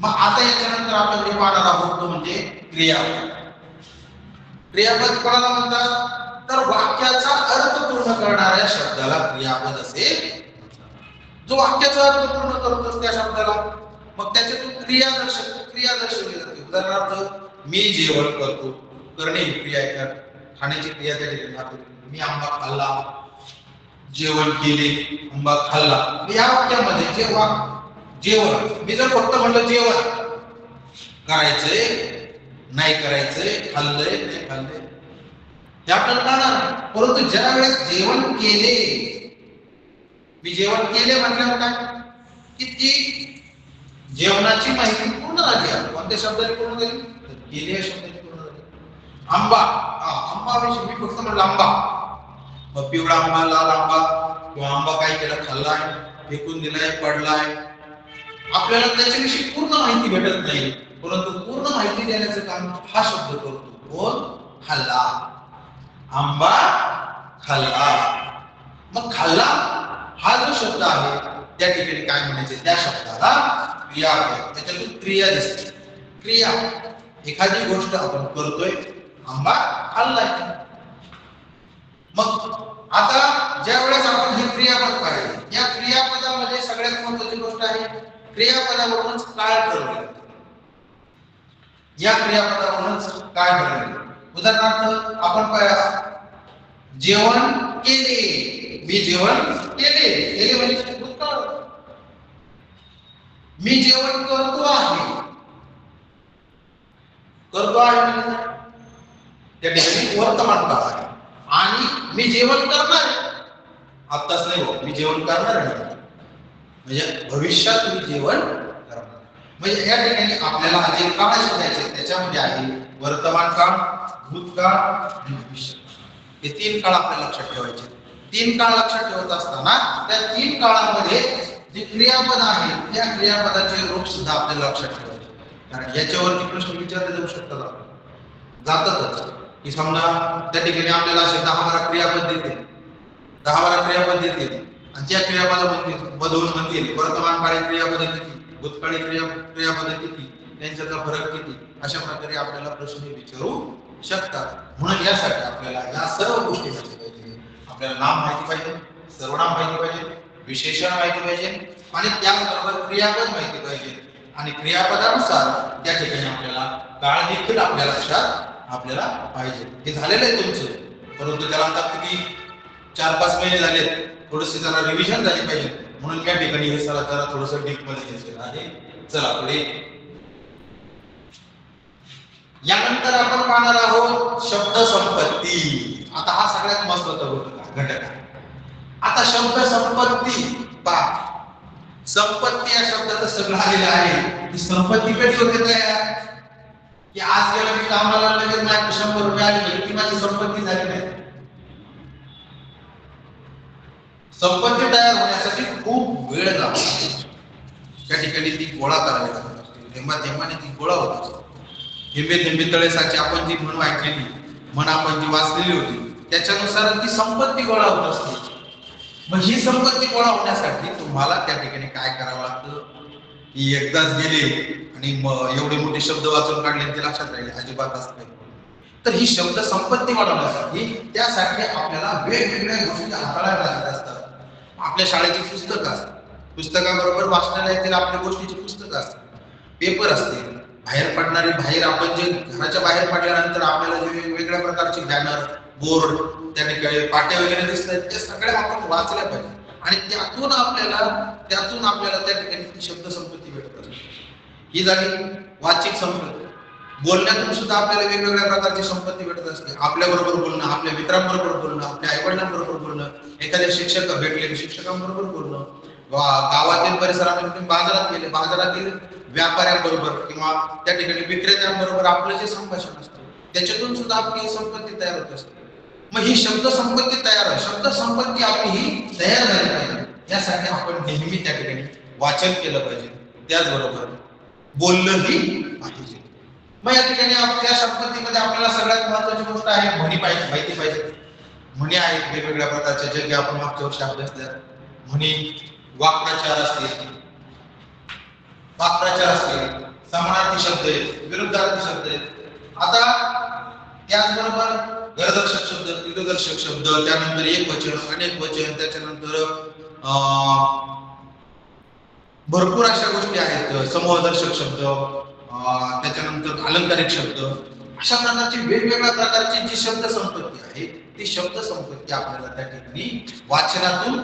मग आता याच्यानंतर आपण जे पाहणार आहोत तो म्हणजे क्रियापद. क्रियापद कोणाला म्हणतात तर वाक्याचा अर्थ पूर्ण करणाऱ्या शब्दाला क्रियापद असे. जो वाक्याचा अर्थ पूर्ण करतो त्या शब्दाला मग त्याच्यातून क्रिया दर्शवली जाते. उदाहरणार्थ मी जेवण करतो करणे ही क्रिया आहे खाण्याची क्रिया त्या ठिकाणी. मी आंबा खाल्ला जेवण केले आंबा खाल्ला. या वाक्यामध्ये जेवण मी जर फक्त म्हटलं जेवण करायचंय नाही करायचंय खाल्लंय नाही खाल्लंय हे आपल्याला कळणार. परंतु ज्या वेळेस जेवण केले मी जेवण केले म्हटल्यावर काय की ती जेवणाची माहिती पूर्ण झाली. कोणत्या शब्दाने पूर्ण झाली केले या शब्दाने पूर्ण झाली. आंबा विषयी मी फक्त म्हटलं आंबा मग पिवळा आंबा लाल आंबा किंवा आंबा काय केला खाल्लाय फेकून दिलाय पडलाय आपल्याला त्याच्याविषयी पूर्ण माहिती भेटत नाही. परंतु पूर्ण माहिती देण्याचं काम हा शब्द करतो. कोण? खाल्ला. आंबा खाल्ला. मग खाल्ला हा जो शब्द आहे त्या ठिकाणी काय म्हणायचे? त्या शब्दाला क्रियापद. त्याच्यातून क्रिया दिसते. क्रिया, एखादी गोष्ट आपण करतोय, आंबा खाल्लाय. मग आता ज्या वेळेस आपण हे क्रियापद पाहिले, या क्रियापदामध्ये सगळ्यात महत्त्वाची गोष्ट आहे क्रियापदावरूनच काय ठरवलं. या क्रियापदावरूनच काय ठरवलं. उदाहरणार्थ आपण पाहिलं जेवण केले. मी जेवण केले. केले म्हणजे भूतकाळ. मी जेवण करतो आहे. करतो आहे म्हणजे त्या ठिकाणी वर्तमान काळ आहे. आणि मी जेवण करणार आहे. आत्ताच नाही हो, मी जेवण करणार आहे म्हणजे भविष्यात मी जेवण करणार. म्हणजे या ठिकाणी आपल्याला जे काळ शोधायचे त्याच्यामध्ये आहे वर्तमान काळ, भूतकाळ आणि भविष्य. हे तीन काळ आपल्याला लक्षात ठेवायचे. तीन काळ लक्षात ठेवत असताना त्या तीन काळामध्ये जे क्रियापद आहे त्या क्रियापदाचे रूप सुद्धा आपल्याला लक्षात ठेवायचे. कारण याच्यावरती प्रश्न विचारले जाऊ शकतात. जातातच की समजा त्या ठिकाणी आपल्याला असे 10-12 क्रियापद देते. 10-12 क्रियापद देते आणि त्या क्रियापदामधून म्हणतील वर्तमान काळी क्रियापद किती, भूतकाळी क्रियापद किती, त्यांच्यातला फरक किती, अशा प्रकारे आपल्याला प्रश्न विचारू शकतात. म्हणून यासाठी आपल्याला या सर्व गोष्टी माहिती पाहिजे. आपल्याला नाम माहिती पाहिजे, सर्वनाम माहिती पाहिजे, विशेषण माहिती पाहिजे आणि त्याचबरोबर क्रियापद माहिती पाहिजे. आणि क्रियापदानुसार त्या ठिकाणी आपल्याला काळ देखील आपल्या लक्षात आपल्याला पाहिजे. हे झालेलं आहे तुमचं, परंतु त्याला आता किती 4-5 महिने झाले, थोडीशी जरा रिव्हिजन झाली पाहिजे. म्हणून या ठिकाणी हे जरा थोडंसं डीप मध्ये घ्यायचं आहे. चला पुढे. यानंतर आपण पाहणार आहोत शब्द संपत्ती. आता हा सगळ्यात महत्त्वाचा घटक आहे. आता शब्द संपत्ती पहा. संपत्ती या शब्दाचं सगळं आलेलं आहे. ही संपत्ती कधी होते तयार? की आज गेला मी कामाला लगेच माझ्या 100 रुपये आले की माझी संपत्ती झाली नाही. संपत्ती तयार होण्यासाठी खूप वेळ लागतो. त्या ठिकाणी ती गोळा करावी लागते. थेंबाने ती गोळा होत असते. थेंबे थेंबे तळे साचे आपण जी म्हण ऐकलेली, म्हण आपण जी वाचलेली होती, त्याच्यानुसार ती संपत्ती गोळा होत असते. मग ही संपत्ती गोळा होण्यासाठी तुम्हाला त्या ठिकाणी काय करावं लागतं की एकदाच गेले आणि एवढे मोठे शब्द वाचून काढले ते लक्षात राहिले अजिबात असते. तर ही शब्द संपत्ती वाढवण्यासाठी त्यासाठी आपल्याला वेगवेगळ्या गोष्टी हाताळाव्या लागत असतात. आपल्या शाळेची पुस्तकं असतात, पुस्तकाबरोबर वाचनालयातील आपल्या गोष्टीची पुस्तकं असतात, पेपर असते, बाहेर पडणारे बाहेर आपण जे घराच्या बाहेर पडल्यानंतर आपल्याला जे वेगवेगळ्या प्रकारचे बॅनर, बोर्ड, त्या ठिकाणी पाट्या वगैरे दिसतात, त्या सगळ्या आपण वाचल्या पाहिजे. आणि त्यातून आपल्याला त्या ठिकाणी शब्द संपत्ती भेटत असते. ही झाली वाचिक संपत्ती. बोलण्यातून सुद्धा आपल्याला वेगवेगळ्या प्रकारची संपत्ती भेटत असते. आपल्या बरोबर बोलणं, आपल्या मित्रांबरोबर बोलणं, आपल्या आईवडिलांबरोबर बोलणं, एखाद्या शिक्षक भेटले शिक्षकांबरोबर बोलणं, गावातील परिसरामध्ये बाजारात गेले बाजारातील व्यापाऱ्यांबरोबर किंवा त्या ठिकाणी विक्रेत्यांबरोबर आपलं जे संभाषण असतं त्याच्यातून सुद्धा आपली संपत्ती तयार होत असते. मग ही शब्द संपत्ती तयार आहे. शब्द संपत्ती आपली ही तयार झाली पाहिजे. यासाठी आपण नेहमी त्या ठिकाणी वाचन केलं पाहिजे, त्याचबरोबर बोललंही पाहिजे. मग या ठिकाणी त्या संपत्तीमध्ये आपल्याला सगळ्यात महत्वाची गोष्ट आहे म्हणी पाहिजे, माहिती पाहिजे. म्हणी आहेत वेगवेगळ्या प्रकारच्या, जे की आपण मागच्या वर्षी अभ्यासल्या. म्हणी वाक्प्रचार असतील, वाक्प्रचार असतील, समानार्थी शब्द आहेत, विरुद्धार्थी शब्द आहेत. आता त्याचबरोबर गरदर्शक शब्द, विरुद्धदर्शक शब्द, त्यानंतर एक वचन, अनेक वचन, त्याच्यानंतर भरपूर अशा गोष्टी आहेत, समूहदर्शक शब्द, त्याच्यानंतर अलंकारिक शब्द. अशा प्रकारची वेगवेगळ्या प्रकारची जी शब्द संपत्ती आहे ती शब्द संपत्ती आपल्याला त्या ठिकाणी वाचनातून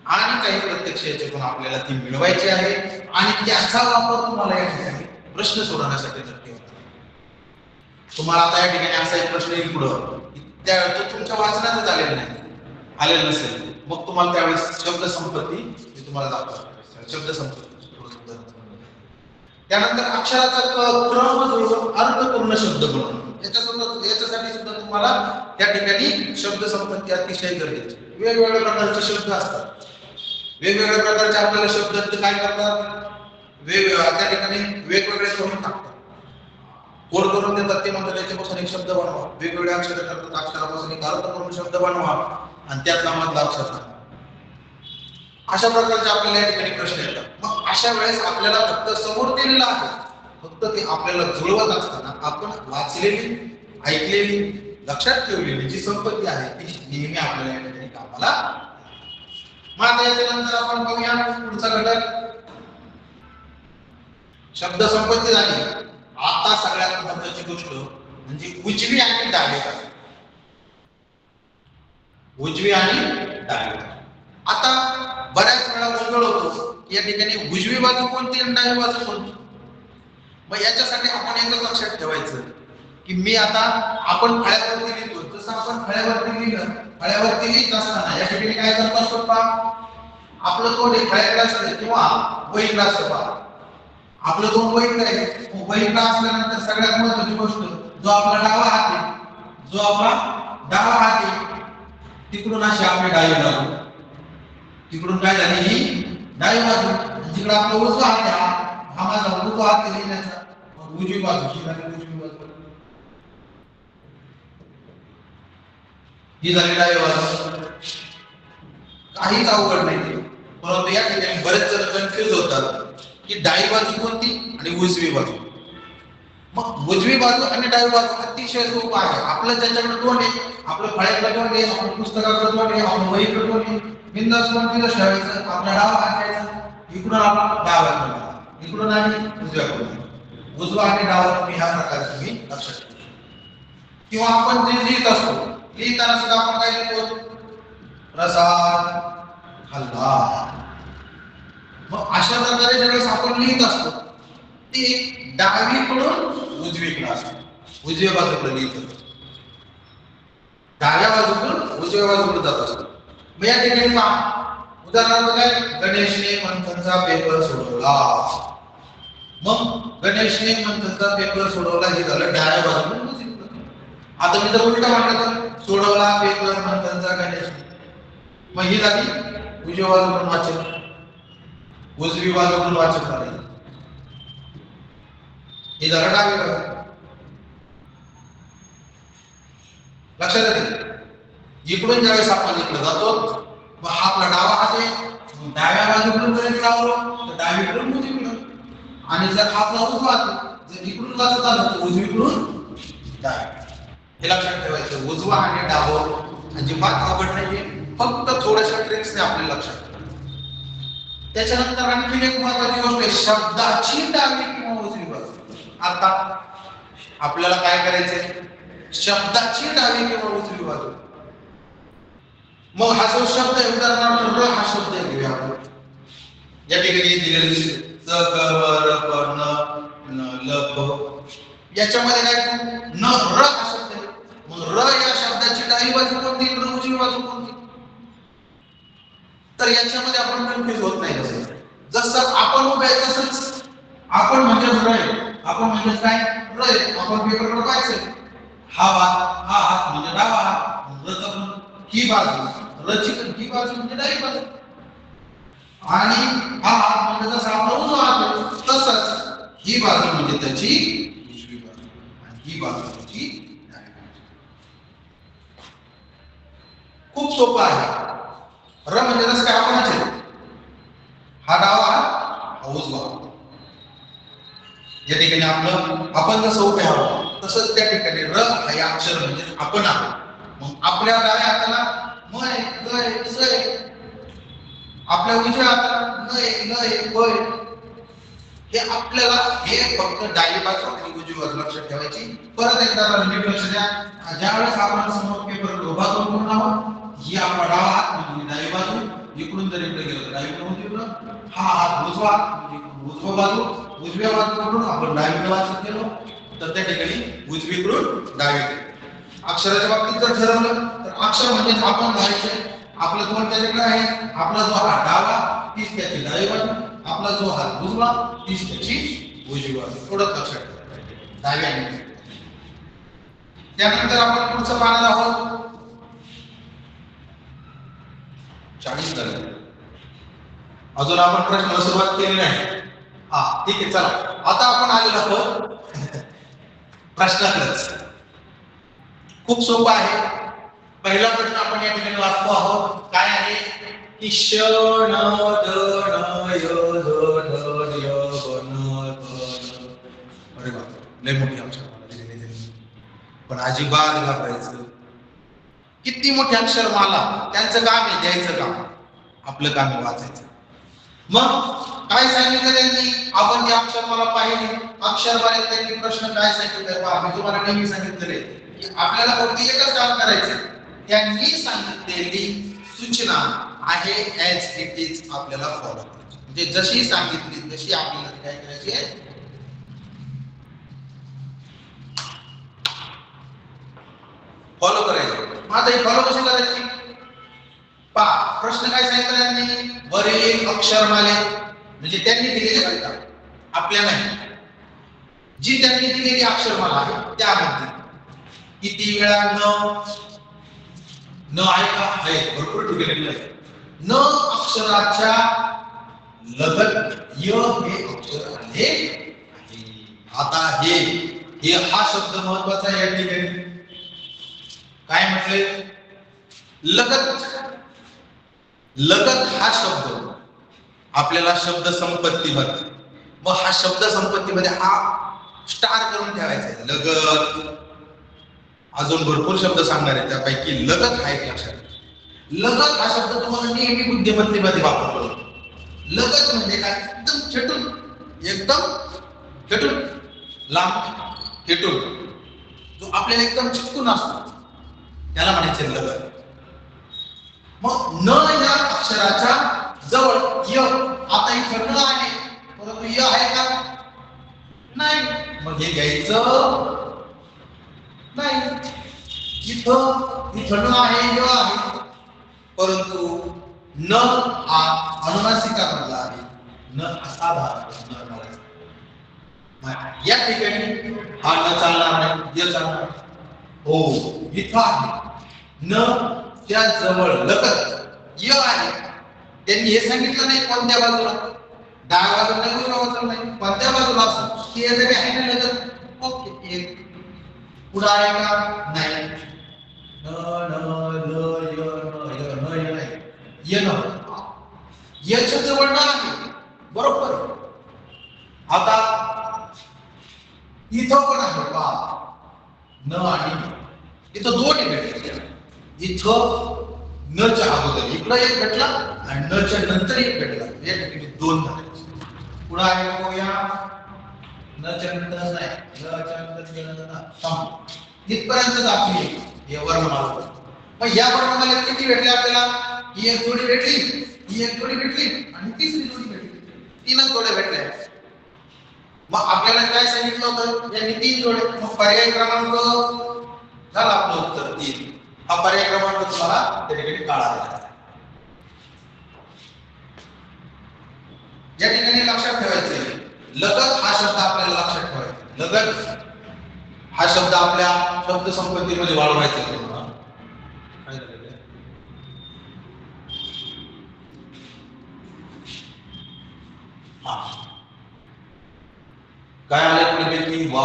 आणि काही प्रत्यक्ष याच्यातून आपल्याला ती मिळवायची आहे. आणि त्याचा वापर तुम्हाला या ठिकाणी प्रश्न सोडवण्यासाठी नक्की होता. तुम्हाला आता या ठिकाणी असा एक प्रश्न येईल पुढं, त्या तुमच्या वाचनातच आलेला नाही, आलेलं नसेल, मग तुम्हाला त्यावेळेस शब्द संपत्ती मी तुम्हाला दाखवतो. शब्द संपत्ती त्यानंतर अक्षराचा क्रम जोडून अर्थपूर्ण शब्द बनवणं, याच्यासाठी सुद्धा तुम्हाला त्या ठिकाणी शब्द संपत्ती अतिशय गरजेची. वेगवेगळ्या प्रकारचे शब्द असतात, वेगवेगळ्या प्रकारचे आपल्याला शब्द काय करतात, त्या ठिकाणी वेगवेगळे करून टाकतात. कोड करून देतात ते म्हणतात त्याच्यापासून एक शब्द बनवा, वेगवेगळे अक्षर करतात, अक्षरापासून एक अर्थ करून शब्द बनवा आणि त्यातला मधला अक्षर सांगा. अशा प्रकारचे आपल्याला या ठिकाणी प्रश्न येतात. मग अशा वेळेस आपल्याला फक्त समोर दिलेलं आहे, फक्त ते आपल्याला जुळवत असताना आपण वाचलेली, ऐकलेली, लक्षात ठेवलेली जी संपत्ती आहे ती नेहमी आपल्याला या ठिकाणी कामाला. मग आता याच्यानंतर आपण पाहूया पुढचा घटक, शब्द संपत्ती झाली. आता सगळ्यात महत्त्वाची गोष्ट म्हणजे उजवी आणि डावी बाजू. उजवी आणि डावी बाजू. आता बऱ्याच वेळा गोंधळ होतो या ठिकाणी उजवी बाजू कोणती आणि डावी बाजू कोणती. मग याच्यासाठी आपण एकच लक्षात ठेवायचं की मी आता आपण फळ्यावरती लिहितो, जसं आपण फळ्यावरती लिहिलं, फळ्यावरती लिहित असताना या ठिकाणी काय करत असतो पहा, आपलं तोंड हे फळ्याकडे असतं किंवा वहीकडे असतं पहा. आपलं तोंड वहीकडे आहे, वहीकडे असल्यानंतर सगळ्यात महत्त्वाची गोष्ट जो आपला डावा हात आहे, जो आपला डावा हात आहे तिकडून अशी आपली डावी बाजू, तिकडून काय झाली ही डावी बाजू, जिकडे आपला उजवा हात आहे हा माझा उजवा हात लिहिण्याचा, उजवी बाजू ही झाली उजवी बाजू, ही झाली डावी बाजू. काहीच अवघड नाही. परंतु या ठिकाणी बरेच जण कन्फ्युज होतात की डावी बाजू कोणती आणि उजवी बाजू. मग उजवी बाजू आणि डावी बाजू अतिशय सोपं आहे. आपलं ज्याच्याकडे तोंड आहे, आपलं फळ्याकडे तोंड आहे, आपलं पुस्तकाकडे तोंड आहे, आपलं वहीकडे तोंड आहे, बिंदास कोणती ठेवायचं, आपला डावा हात घ्यायचा, इकडून आपला डावा हात, इकडून आणि उजव्याकडून, उजवा आणि डावा तुम्ही ह्या प्रकारे तुम्ही लक्षात ठेवा. किंवा आपण जे लिहित असतो, लिहिताना सुद्धा आपण काय लिहितो, प्रसाद खाल्ला. मग अशा प्रकारे ज्यावेळेस आपण लिहित असतो ते डावीकडून उजवीकडे असतो, उजव्या बाजूकडे लिहित असतो, डाव्या बाजूकडून उजव्या बाजूकडे जात असतो. मग या ठिकाणी पहा, उदाहरणार्थ काय, गणेशने मंथनचा पेपर सोडवला. मग गणेशने मंथनचा पेपर सोडवला हे झालं डाव्या बाजूकडून उजवीकडे. आता मी जर उलट म्हटलं तर सोडवला पेपर मंथनचा गणेशने, मग ही झाली उजव्या बाजूकडून वाचन, उजवी बाजूकडून वाचन झाले, हे झालं डावी बाजू. लक्षात येते, इकडून ज्यावेळेस आपण इकडे जातो मग हा आपला डावा हात आहे, डाव्या बाजूकडून जर इकडे आलो तर डावीकडून उजवीकडून, आणि जर हा आपला उजवा हात जर इकडून जात आला तर उजवीकडून डावी. हे लक्षात ठेवायचं. उजवा आणि डावं अजिबात अवघड नाहीये, फक्त थोड्याशा ट्रिक्सने आपल्याला लक्षात ठेवायचं. त्याच्यानंतर आणखी एक महत्त्वाची गोष्ट आहे, शब्दाची डावी किंवा उजवी बाजू. आता आपल्याला काय करायचंय, शब्दाची डावी किंवा उजवी बाजू. मग हा जो शब्द आहे, उदाहरणार्थ र हा शब्द घेऊया आपण. या ठिकाणी दिलेलं दिसते च क र प न ल प, याच्यामध्ये काय न र हा शब्द आहे. मग र या शब्दाची डावी बाजू कोणती आणि उजवी बाजू कोणती, तर याच्यामध्ये आपण कन्फ्युज होत नाही. जसं आपण उभे आहे तसंच आपण म्हणजे र आहे, आपण म्हणजे काय र आहे, आपण पेपरकडे पाहायचं, हा हात म्हणजे डावा हात, रचा ही बाजू, रची ही बाजू म्हणजे डावी बाजू, आणि हा हात म्हणजे जसं आपला उजवा हात तसंच ही बाजू म्हणजे त्याची उजवी बाजू आणि ही बाजू त्याची डावी बाजू. खूप सोपं आहे. र म्हणजे जसं काय आपणच आहे, हा डावा हात हा उजवा हात. या ठिकाणी आपण जसं उभे आहोत तसंच त्या ठिकाणी र हा अक्षर म्हणजे आपण आहोत. मग आपल्या डाव्या हाताला मय गय सय, आपल्या उजव्या हाताला नय नय बय. हे आपल्याला हे फक्त डावी बाजू आणि उजवी बाजू लक्षात ठेवायची. परत एकदा नीट लक्ष द्या, ज्यावेळेस आपण समोर पेपर उभा करून आहोत, ही आपला डावा हात म्हणजे डावी बाजू, इकडून जर इकडे गेलो तर डावीकडून उजवीकडून, हा हात उजवा म्हणजे उजवा बाजू, उजव्या बाजूकडून आपण डावीकडे वाचन केलो तर त्या ठिकाणी उजवीकडून डावीकडे. अक्षराच्या बाबतीत जर ठरवलं तर अक्षर म्हणजे आपण लिहायचं, आपलं तोंड त्याच्याकडे आहे, आपला जो हात डावा तीच त्याची डावी बाजू, आपला जो हात उजवा तीच त्याची उजवी बाजू. थोडं लक्षात ठेवायचं डावी आणि उजवी. त्यानंतर आपण पुढचं पाहणार आहोत 40 झाले. अजून आपण प्रश्नाला सुरुवात केली नाही. हा ठीक आहे, चला आता आपण आलेलो आहोत प्रश्नातच खूप सोपं आहे. पहिला प्रश्न आपण या ठिकाणी वाचतो आहोत. काय आहे की श न द न य ध ध य ब न ध न. अरे बाप लय मोठी अक्षर मला दिलेली आहे. पण अजिबात घाबरायचं. किती मोठी अक्षरमाला, त्यांचं काम आहे द्यायचं काम, आपलं काम आहे वाचायचं. मग काय सांगितलं त्यांनी, आपण जे अक्षरमाला पाहिली अक्षरमालेत त्यांनी प्रश्न काय सांगितलं पहा. मी तुम्हाला नेहमी सांगितलेले की आपल्याला फक्त एकच काम करायचं. त्यांनी सांगितलेली सूचना आहे ऍज इट इज आपल्याला फॉलो करायची. म्हणजे जशी सांगितली तशी आपल्याला काय करायची आहे, फॉलो करायची. आता हे फॉलो कशी करायची पहा. प्रश्न काय सांगितलं त्यांनी, वरील अक्षरमालेत म्हणजे त्यांनी दिलेले बरं का, आपल्या नाही, जी त्यांनी दिलेली अक्षरमाला आहे त्यामध्ये किती वेळा न आहे का, आहे भरपूर ठिकाणी आहे. न अक्षराच्या लगत य हे अक्षर आले आहे. आता हे हा शब्द महत्वाचा आहे. या ठिकाणी काय म्हटले, लगत. लगत हा शब्द आपल्याला शब्द संपत्तीमध्ये, मग हा शब्द संपत्तीमध्ये हा स्टार करून ठेवायचा आहे. लगत, अजून भरपूर शब्द सांगणार आहे त्यापैकी लगत हा एक लक्षात. लगत हा शब्द तुम्हाला नेहमी बुद्धिमत्तेमध्ये वापरतो. लगत म्हणजे काय, एकदम खेटून, एकदम खेटून, लांब खेटून, जो आपल्याला एकदम चिटकून असतो त्याला म्हणायचे लगत. मग न या अक्षराच्या जवळ य, आता इथं न आहे परंतु य आहे का नाही, मग हे घ्यायचं नाही. इथं न आहे, य आहे, परंतु न हा अनुनासिका मधला आहे. न असा भाग या ठिकाणी हा न चालणार नाही, य चालणार. हो इथं आहे न, त्या जवळ लगत य आहे. त्यांनी हे सांगितलं नाही कोणत्या बाजूला, डाव्या बाजूला नाही, उजव्या बाजूला नाही, कोणत्या बाजूला असं ते जरी आहे ना लगत, ओके. एक पुढे आहे का नाही, न न ल य न य न य नाही, य न याच्या जवळ ना आहे बरोबर. आता इथं पण आहे पहा न आणि इथं दोन भेटले. इथं न च्या अगोदर इकडं एक भेटला आणि न च्या नंतर एक भेटला, या ठिकाणी दोन झाले. पुढे आहे बघूया, न च्या नंतर नाही, न च्या नंतर इथपर्यंत दाखवली हे वर्णमाला. मग या वर्णमालेत किती भेटले आपल्याला, ही एक जोडी भेटली, ही एक जोडी भेटली आणि तिसरी जोडी भेटली, तीनच जोड्या भेटल्या. मग आपल्याला काय सांगितलं होतं, यांनी तीन जोडे. मग पर्याय क्रमांक झाला आपलं उत्तर 3. हा पर्याय क्रमांक तुम्हाला त्या ठिकाणी काढावा. या ठिकाणी लक्षात ठेवायचं, लगत हा शब्द आपल्याला लक्षात ठेवायचा. लगत हा शब्द आपल्या शब्द संपत्तीमध्ये वाढवायचा आहे. काय आले पुढे, वा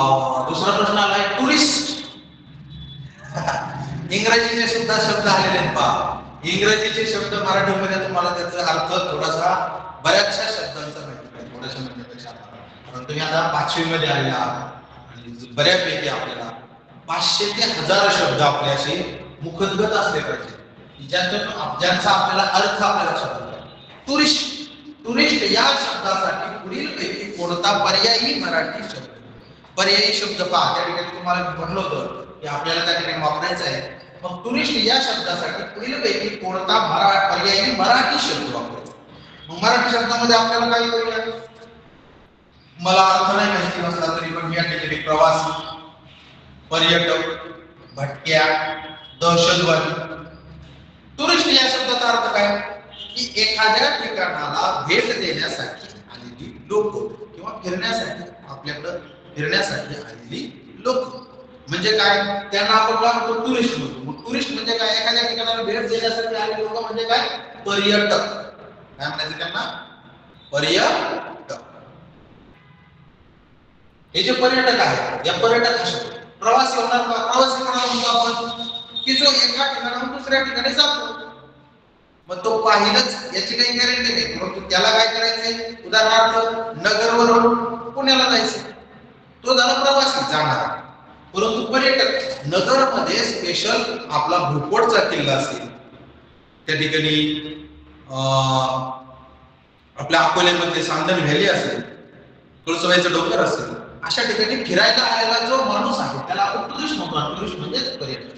दुसरा प्रश्न आलाय टुरिस्ट. इंग्रजीचे सुद्धा शब्द आलेले आहेत पहा. इंग्रजीचे शब्द मराठीमध्ये तुम्हाला त्याचा अर्थ थोडासा बऱ्याचशा शब्दांचा माहिती आहे, थोड्याशा म्हणण्यापेक्षा. कारण तुम्ही आता 5वी मध्ये आले आहात आणि बऱ्यापैकी आपल्याला 500 ते 1000 शब्द आपले असे मुखगत असले पाहिजे ज्यांचा आपल्याला अर्थ आपल्या लक्षात आला. टुरिस्ट, टुरिस्ट या शब्दासाठी पुढील पैकी कोणता पर्यायी मराठी शब्द, पर्यायी शब्द पहा. त्या ठिकाणी तुम्हाला म्हणलं होतं की आपल्याला त्या ठिकाणी वापरायचं आहे. मग टुरिस्ट या शब्दासाठी पुढील पैकी कोणता पर्यायी मराठी शब्द वापरायचा. मग मराठी शब्दामध्ये आपल्याला काय करूया, मला अर्थ नाही माहिती नसला तरी पण या ठिकाणी प्रवासी, पर्यटक, भटक्या, दहशतवादी. टुरिस्ट या शब्दाचा अर्थ काय की एखाद्या ठिकाणाला भेट देण्यासाठी आलेली लोक किंवा फिरण्यासाठी, आपल्याकडे फिरण्यासाठी आलेली लोक. म्हणजे काय, त्यांना आपण काय म्हणतो टुरिस्ट म्हणतो. मग टुरिस्ट म्हणजे काय, एखाद्या ठिकाणाला भेट देण्यासाठी आलेले लोक म्हणजे काय, पर्यटक. काय म्हणायचं त्यांना, पर्यटक. हे जे पर्यटक आहेत, या पर्यटक प्रवासी होणार का? प्रवासी कोणाला म्हणतो आपण? की जो एका ठिकाणाहून दुसऱ्या ठिकाणी जातो. मग तो पाहिलंच याची काही गॅरंटी नाही, परंतु त्याला काय करायचंय? उदाहरणार्थ नगरवरून पुण्याला जायचं, तो झाला प्रवासी जाणार. परंतु पर्यटक नगरमध्ये स्पेशल आपला भोपळचा किल्ला असेल, त्या ठिकाणी आपल्या अकोल्यामध्ये सांदन व्हॅली असेल, तुळसवाईचं डोंगर असेल, अशा ठिकाणी फिरायला आलेला जो माणूस आहे त्याला आपण टुरिस्ट म्हणतो. टुरिस्ट म्हणजेच पर्यटक.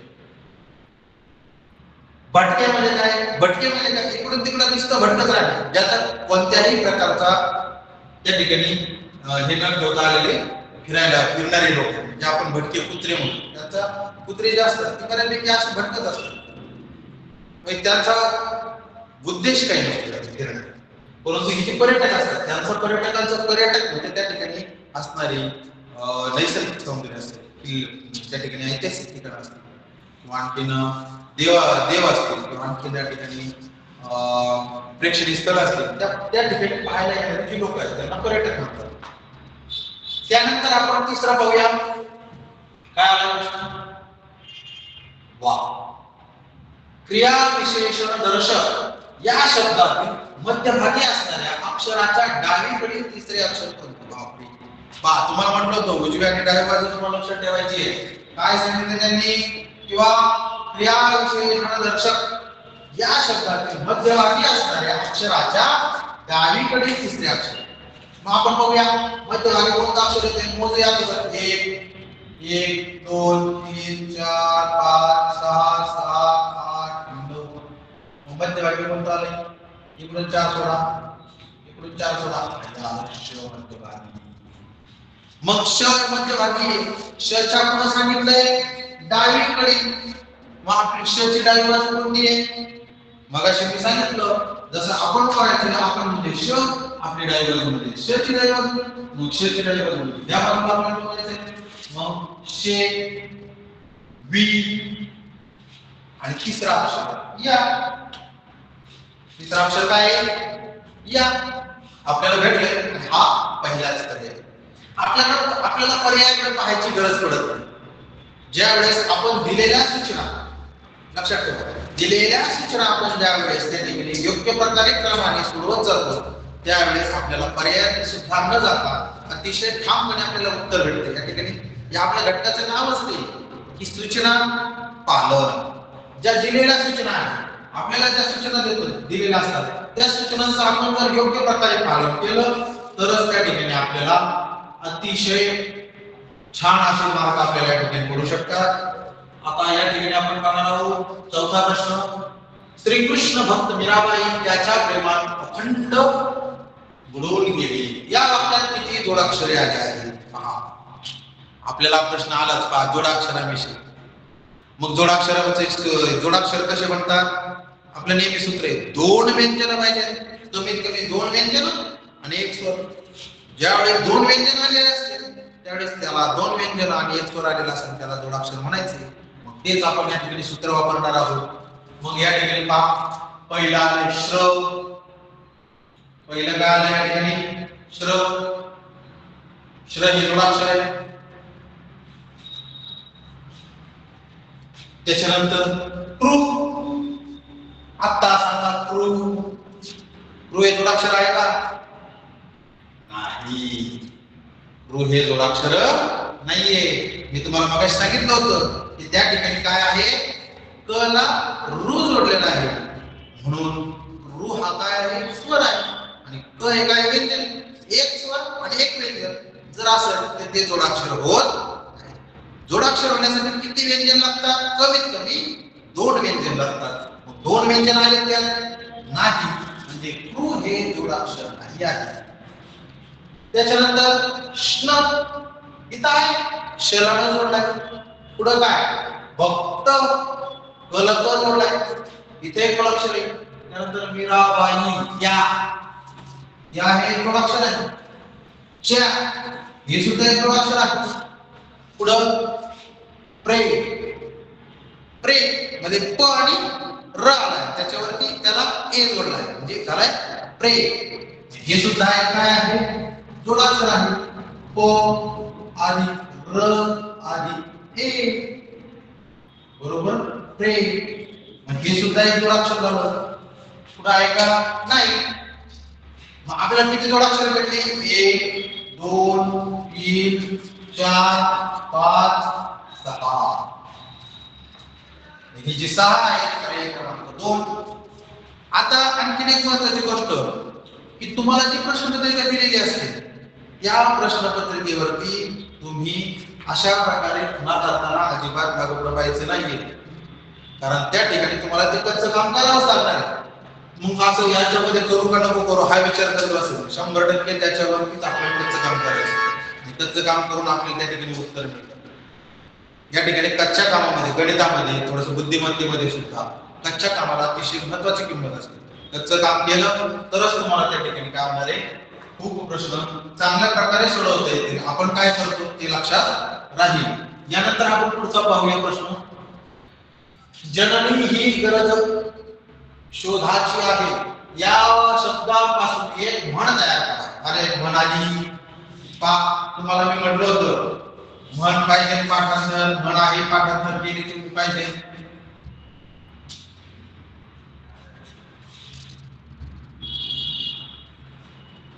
भटके म्हणजे काय? भटके म्हणजे काय? इकडून तिकडे नुसतं भटकत राहणे, ज्याचा कोणत्याही प्रकारचा त्या ठिकाणी हे न ठेवता आलेले फिरणारे लोक, जे आपण भटके कुत्रे म्हणतो. त्यांचा कुत्रे जे असतात ते बऱ्यापैकी असे भटकत असतात, त्यांचा उद्देश काही नसतो फिरणं. परंतु इथे पर्यटक असतात, त्यांचं पर्यटकांचं पर्यटक म्हणजे त्या ठिकाणी असणारी नैसर्गिक सौंदर्य असते, त्या ठिकाणी ऐतिहासिक ठिकाण असतात, किंवा आणखीन देव असतील, किंवा आणखी त्या ठिकाणी प्रेक्षणीय स्थळ असतील, त्या ठिकाणी पाहायला येणारे जी लोक आहेत त्यांना पर्यटक म्हणतात. त्यानंतर आपण तिसरा पाहूया. काय आला प्रश्न? वा. क्रिया विशेषण दर्शक या शब्दातील मध्यभागी असणाऱ्या अक्षराच्या डावीकडील तिसरे अक्षर कोणते? बापरे. पहा, तुम्हाला म्हटलं होतं उजव्या आणि डाव्या बाजू तुम्हाला लक्षात ठेवायची आहे. काय सांगितलं त्यांनी? किंवा क्रिया विशेषण दर्शक या शब्दातील मध्यभागी असणाऱ्या अक्षराच्या डावीकडील तिसरे अक्षर. मग आपण बघूया मध्यभागी कोणतं अक्षर येते? मोजूया. 1 2 3 4 5 6 7 8 9. मध्यभागी कोणतं आलंय? इकडून 4 सोडा, इकडून 4 सोडा. मग श मध्यभागी. शच्या पुढे सांगितलंय डावीकडे. मग आपली शची डावी बाजू कोणती आहे? मगाशी मी सांगितलं जसं आपण करायचं ना, आपण म्हणजे श आपली डावी बाजू म्हणजे शची डावी बाजू, मग शची डावी बाजू त्या बाजूला आपण करायचं. मग शे वी आणि तिसरा अक्षर या. तिसरा अक्षर काय आहे? या. आपल्याला भेटले. हा पहिलाच पर्याय. आपल्याला पर्यायाकडे पाहायची गरज पडत नाही. ज्या वेळेस आपण दिलेल्या सूचना, लक्षात ठेवा, दिलेल्या सूचना आपण ज्या वेळेस त्या ठिकाणी योग्य प्रकारे क्रमाने सोडवत जातो, त्यावेळेस आपल्याला पर्याय सुद्धा न जाता अतिशय ठामपणे आपल्याला उत्तर भेटते. त्या ठिकाणी या आपल्या घटकाचं नाव असते की सूचना पालन. ज्या दिलेल्या सूचना आहेत, आपल्याला ज्या सूचना दिलेल्या असतात त्या सूचनांचं आपण जर योग्य प्रकारे पालन केलं तरच त्या ठिकाणी आपल्याला अतिशय छान असे मार्क आपल्याला या ठिकाणी मिळू शकतात. आता या ठिकाणी आपण पाहणार आहोत चौथा प्रश्न. श्रीकृष्ण भक्त मीराबाई त्याच्या प्रेमात अखंड बुडून गेली. या वाक्यात किती जोडाक्षरे आली आहेत? आपल्याला प्रश्न आलाच पहा जोडाक्षराविषयी. मग जोडाक्षर कसे बनतात? आपलं नेहमी सूत्र आहे 2 व्यंजन पाहिजे, कमीत कमी 2 व्यंजन आणि 1 स्वर. ज्यावेळेस 2 व्यंजन आलेले असतील त्यावेळेस त्याला 2 व्यंजन आणि 1 स्वर आलेला असेल त्याला जोडाक्षर म्हणायचे. मग तेच आपण या ठिकाणी सूत्र वापरणार आहोत. मग या ठिकाणी पहा, पहिला आले श्रव. पहिलं काय आलं या ठिकाणी? श्रव. श्र हे जोडाक्षर आहे. त्याच्यानंतर कृ. आता सांगा कृ. कृ हे जोडाक्षर आहे का? नाही. कृ हे जोडाक्षर नाहीये. मी तुम्हाला मगाशी सांगितलं होतं की त्या ठिकाणी काय आहे? क ला रू जोडलेला आहे, म्हणून रू हा काय आहे? स्वर आहे. आणि क हे काय? व्यंजन. 1 स्वर आणि 1 व्यंजन जर असेल तर ते जोडाक्षर होत नाही. जोडाक्षर होण्यासाठी किती व्यंजन लागतात? कमीत कमी 2 व्यंजन लागतात. 2 व्यंजन आले त्यात नाही, म्हणजे कृ हे जोडाक्षर नाही आहे. त्याच्यानंतर श्न. इथं आहे शलाला जोडलाय. पुढं काय? भक्त. गलत जोडलाय. इथे एक जोडाक्षर आहे. त्यानंतर मीराबाई. या हे जोडाक्षर आहे. च्या हे सुद्धा एक जोडाक्षर आहे. पुढं प्रे. प्रे मध्ये प आणि र आलाय, त्याच्यावरती त्याला ए जोडलाय, म्हणजे झालाय प्रे. हे सुद्धा एक काय आहे? जोडाक्षर आहे. प आधी र आधी ए, बरोबर प्रे. मग हे सुद्धा एक जोडाक्षर झालं. पुढे आहे का नाही. मग आपल्याला किती जोडाक्षर भेटली? 1 2 3 4 5 6. ही जी 6 आहे पर्याय क्रमांक 2. आता आणखी एक महत्त्वाची गोष्ट की तुम्हाला जी प्रश्नपत्रिका दिलेली असते या प्रश्नपत्रिकेवरती तुम्ही अशा प्रकारे खुणा करताना अजिबात लागू व्हायचं नाहीये. कारण त्या ठिकाणी तुम्हाला ते कच्चं काम करावंच लागणार आहे. मग असं याच्यामध्ये करू का नको करू हा विचार करत असेल 100% त्याच्यावरतीच आपल्याला कच्चं काम करायचं. कच्चं काम करून आपल्याला त्या ठिकाणी उत्तर मिळतं. या ठिकाणी कच्च्या कामामध्ये गणितामध्ये थोडंसं बुद्धिमत्तेमध्ये सुद्धा कच्च्या कामाला अतिशय महत्वाची किंमत असते. कच्चं काम केलं तरच तुम्हाला त्या ठिकाणी काय होणार आहे खूप प्रश्न चांगल्या प्रकारे सोडवता येतील. आपण काय करतो ते लक्षात राहील. यानंतर आपण पुढचा पाहूया प्रश्न. जननी ही गरज शोधाची आहे या शब्दापासून एक म्हण तयार करा. अरे म्हणाली तुम्हाला मी म्हटलं होतं म्हण पाहिजे पाठांतर, म्हण आहे पाठांतर केली तुम्ही पाहिजे.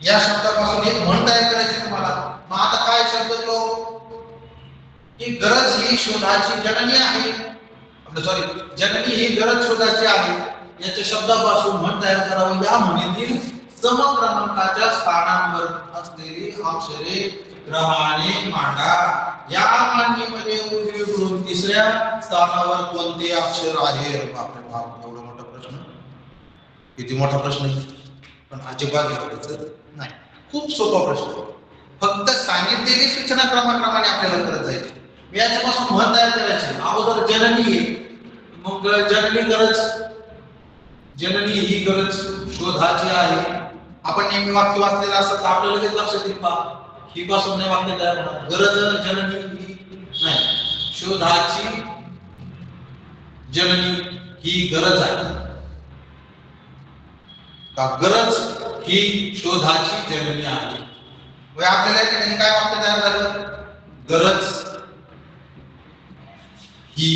या शब्दापासून एक म्हण तयार करायची तुम्हाला. मग आता काय शब्द तो की गरज ही शोधाची जननी आहे. सॉरी जननी ही गरज शोधाची आहे याच्या शब्दापासून म्हण तयार करावं. या म्हणीतील समक्रमांकाच्या स्थानांवर असलेली अक्षरे क्रमाने मांडा. या मांडणीमध्ये उजवीकडून तिसऱ्या स्थानावर कोणते अक्षर आहे? बापरे बाप, एवढा मोठा प्रश्न. किती मोठा प्रश्न आहे पण अजिबात घाबरायचं नाही. खूप सोपा प्रश्न. फक्त सांगितलेली सूचना क्रमाक्रमाने आपल्याला करत जायची. मी याच्यापासून म्हण तयार करायची. अगोदर जननी, मग जननी गरज, जननी ही गरज शोधाची आहे. आपण नेहमी वाक्य वाचलेलं असतं तर आपल्याला लगेच लक्षात येईल पहा ही पासून नाही वाक्य तयार होणार. गरज जननी ही नाही, शोधाची जननी ही गरज आहे का? गरज ही शोधाची जननी आहे. व आपल्याला काय वाक्य तयार झालं? गरज ही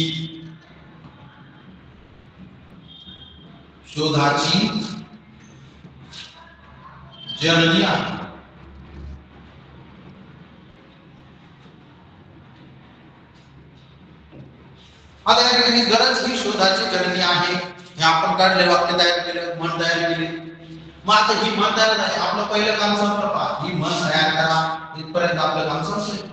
शोधाची जननी आहे. आता या ठिकाणी गरज ही शोधाची जननी आहे हे आपण काढले, वाक्य तयार केलं, म्हण तयार केली. मग आता ही म्हण तयार झाली, आपलं पहिलं काम संपलं पहा. ही म्हण तयार करा, इथपर्यंत आपलं काम संपलं.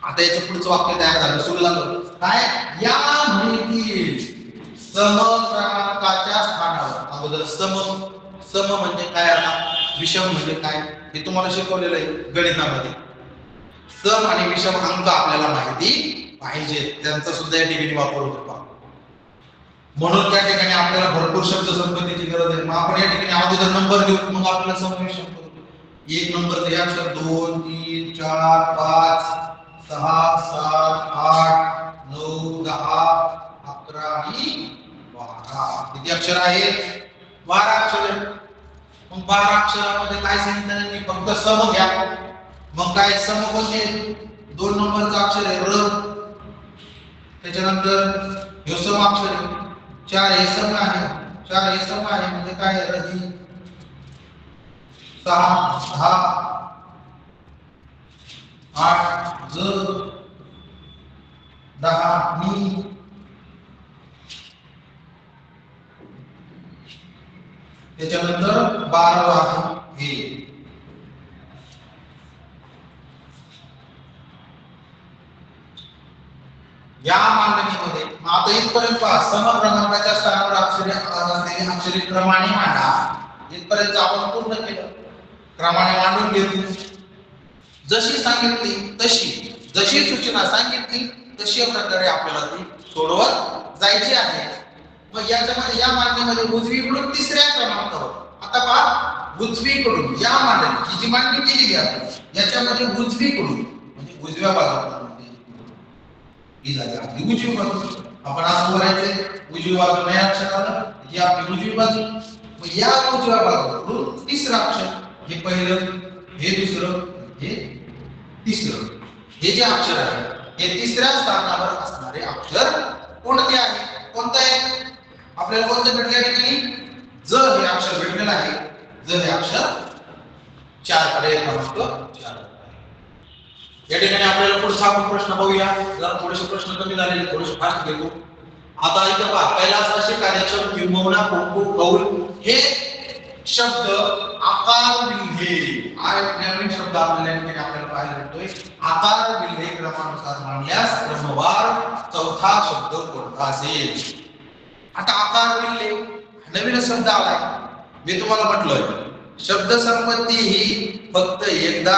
आता याचं पुढचं वाक्य तयार झालं, सुरू झालं काय? या म्हणीतील समक्रमांकाच्या स्थानावर. अगोदर सम म्हणजे काय? आता विषम म्हणजे काय हे तुम्हाला शिकवलेलं आहे गणितामध्ये. सम आणि विषम अंक आपल्याला माहिती पाहिजे, त्यांचा सुद्धा या ठिकाणी वापर होतो. म्हणून त्या ठिकाणी आपल्याला भरपूर शब्द संपत्तीची गरज आहे. मग आपण या ठिकाणी अगोदर नंबर देऊ, मग आपल्याला सम विषम करू. एक नंबर हे अक्षर 2 3 4 5 6 7 8 9 10 11 आणि 12. किती अक्षर आहेत? 12 अक्षर. मग 12 अक्षरामध्ये काय सांगितलं? मी फक्त सम घ्या. मग काय सम कोणते? 2 नंबरचा अक्षर आहे र. त्याच्यानंतर हे सम अक्षर आहे. 4 हे सम आहे. 4 हे सम आहे म्हणजे काय? रही 6 10 8 ज 10 नी. त्याच्यानंतर 12 आहे हे. या मांडणीमध्ये आता इथपर्यंत पहा. समक्रमांकाच्या स्थानावर अक्षरे असलेली अक्षरे क्रमाने मांडा. इथपर्यंत आपण पूर्ण केलं. क्रमाने मांडून घेतली. जशी सांगितली तशी, जशी सूचना सांगितली तशी प्रकारे आपल्याला ती सोडवत जायची आहे. मग याच्यामध्ये या मांडणीमध्ये उजवीकडून तिसऱ्या क्रमांकावर. आता पहा उजवीकडून या मांडणी ही जी मांडणी केलेली आहे याच्यामध्ये उजवीकडून म्हणजे उजव्या बाजूला ही झाली आपली उजवी बाजू. आपण असं बोलायचंय उजवी बाजू नाही अक्षर आलं ही आपली उजवी बाजू. मग या उजव्या बाजूला तिसरं अक्षर, हे पहिलं, हे दुसरं, हे तिसरं, हे जे अक्षर आहे हे तिसऱ्या स्थानावर असणारे अक्षर कोणते आहे? कोणतं आहे? आपल्याला कोणतं भेटले या ठिकाणी? ज हे अक्षर भेटलेलं आहे. ज हे अक्षर 4 पर्याय क्रमांक 4. या ठिकाणी आपल्याला पुढचा आपण प्रश्न बघूया. जरा थोडेसे प्रश्न कमी झालेले, थोडेसे फास्ट घेतो. आता इथं पहा, पहिला असे कार्यक्षम किंबहुना कुंकू कौल हे शब्द आकार विल्हे नवीन शब्द आपल्याला पाहायला भेटतोय. आकार विल्हे क्रमानुसार मांडल्यास क्रमवार चौथा शब्द कोणता असेल? आता आकार विल्हे नवीन शब्द आलाय. मी तुम्हाला म्हटलं शब्द संपत्ती ही फक्त एकदा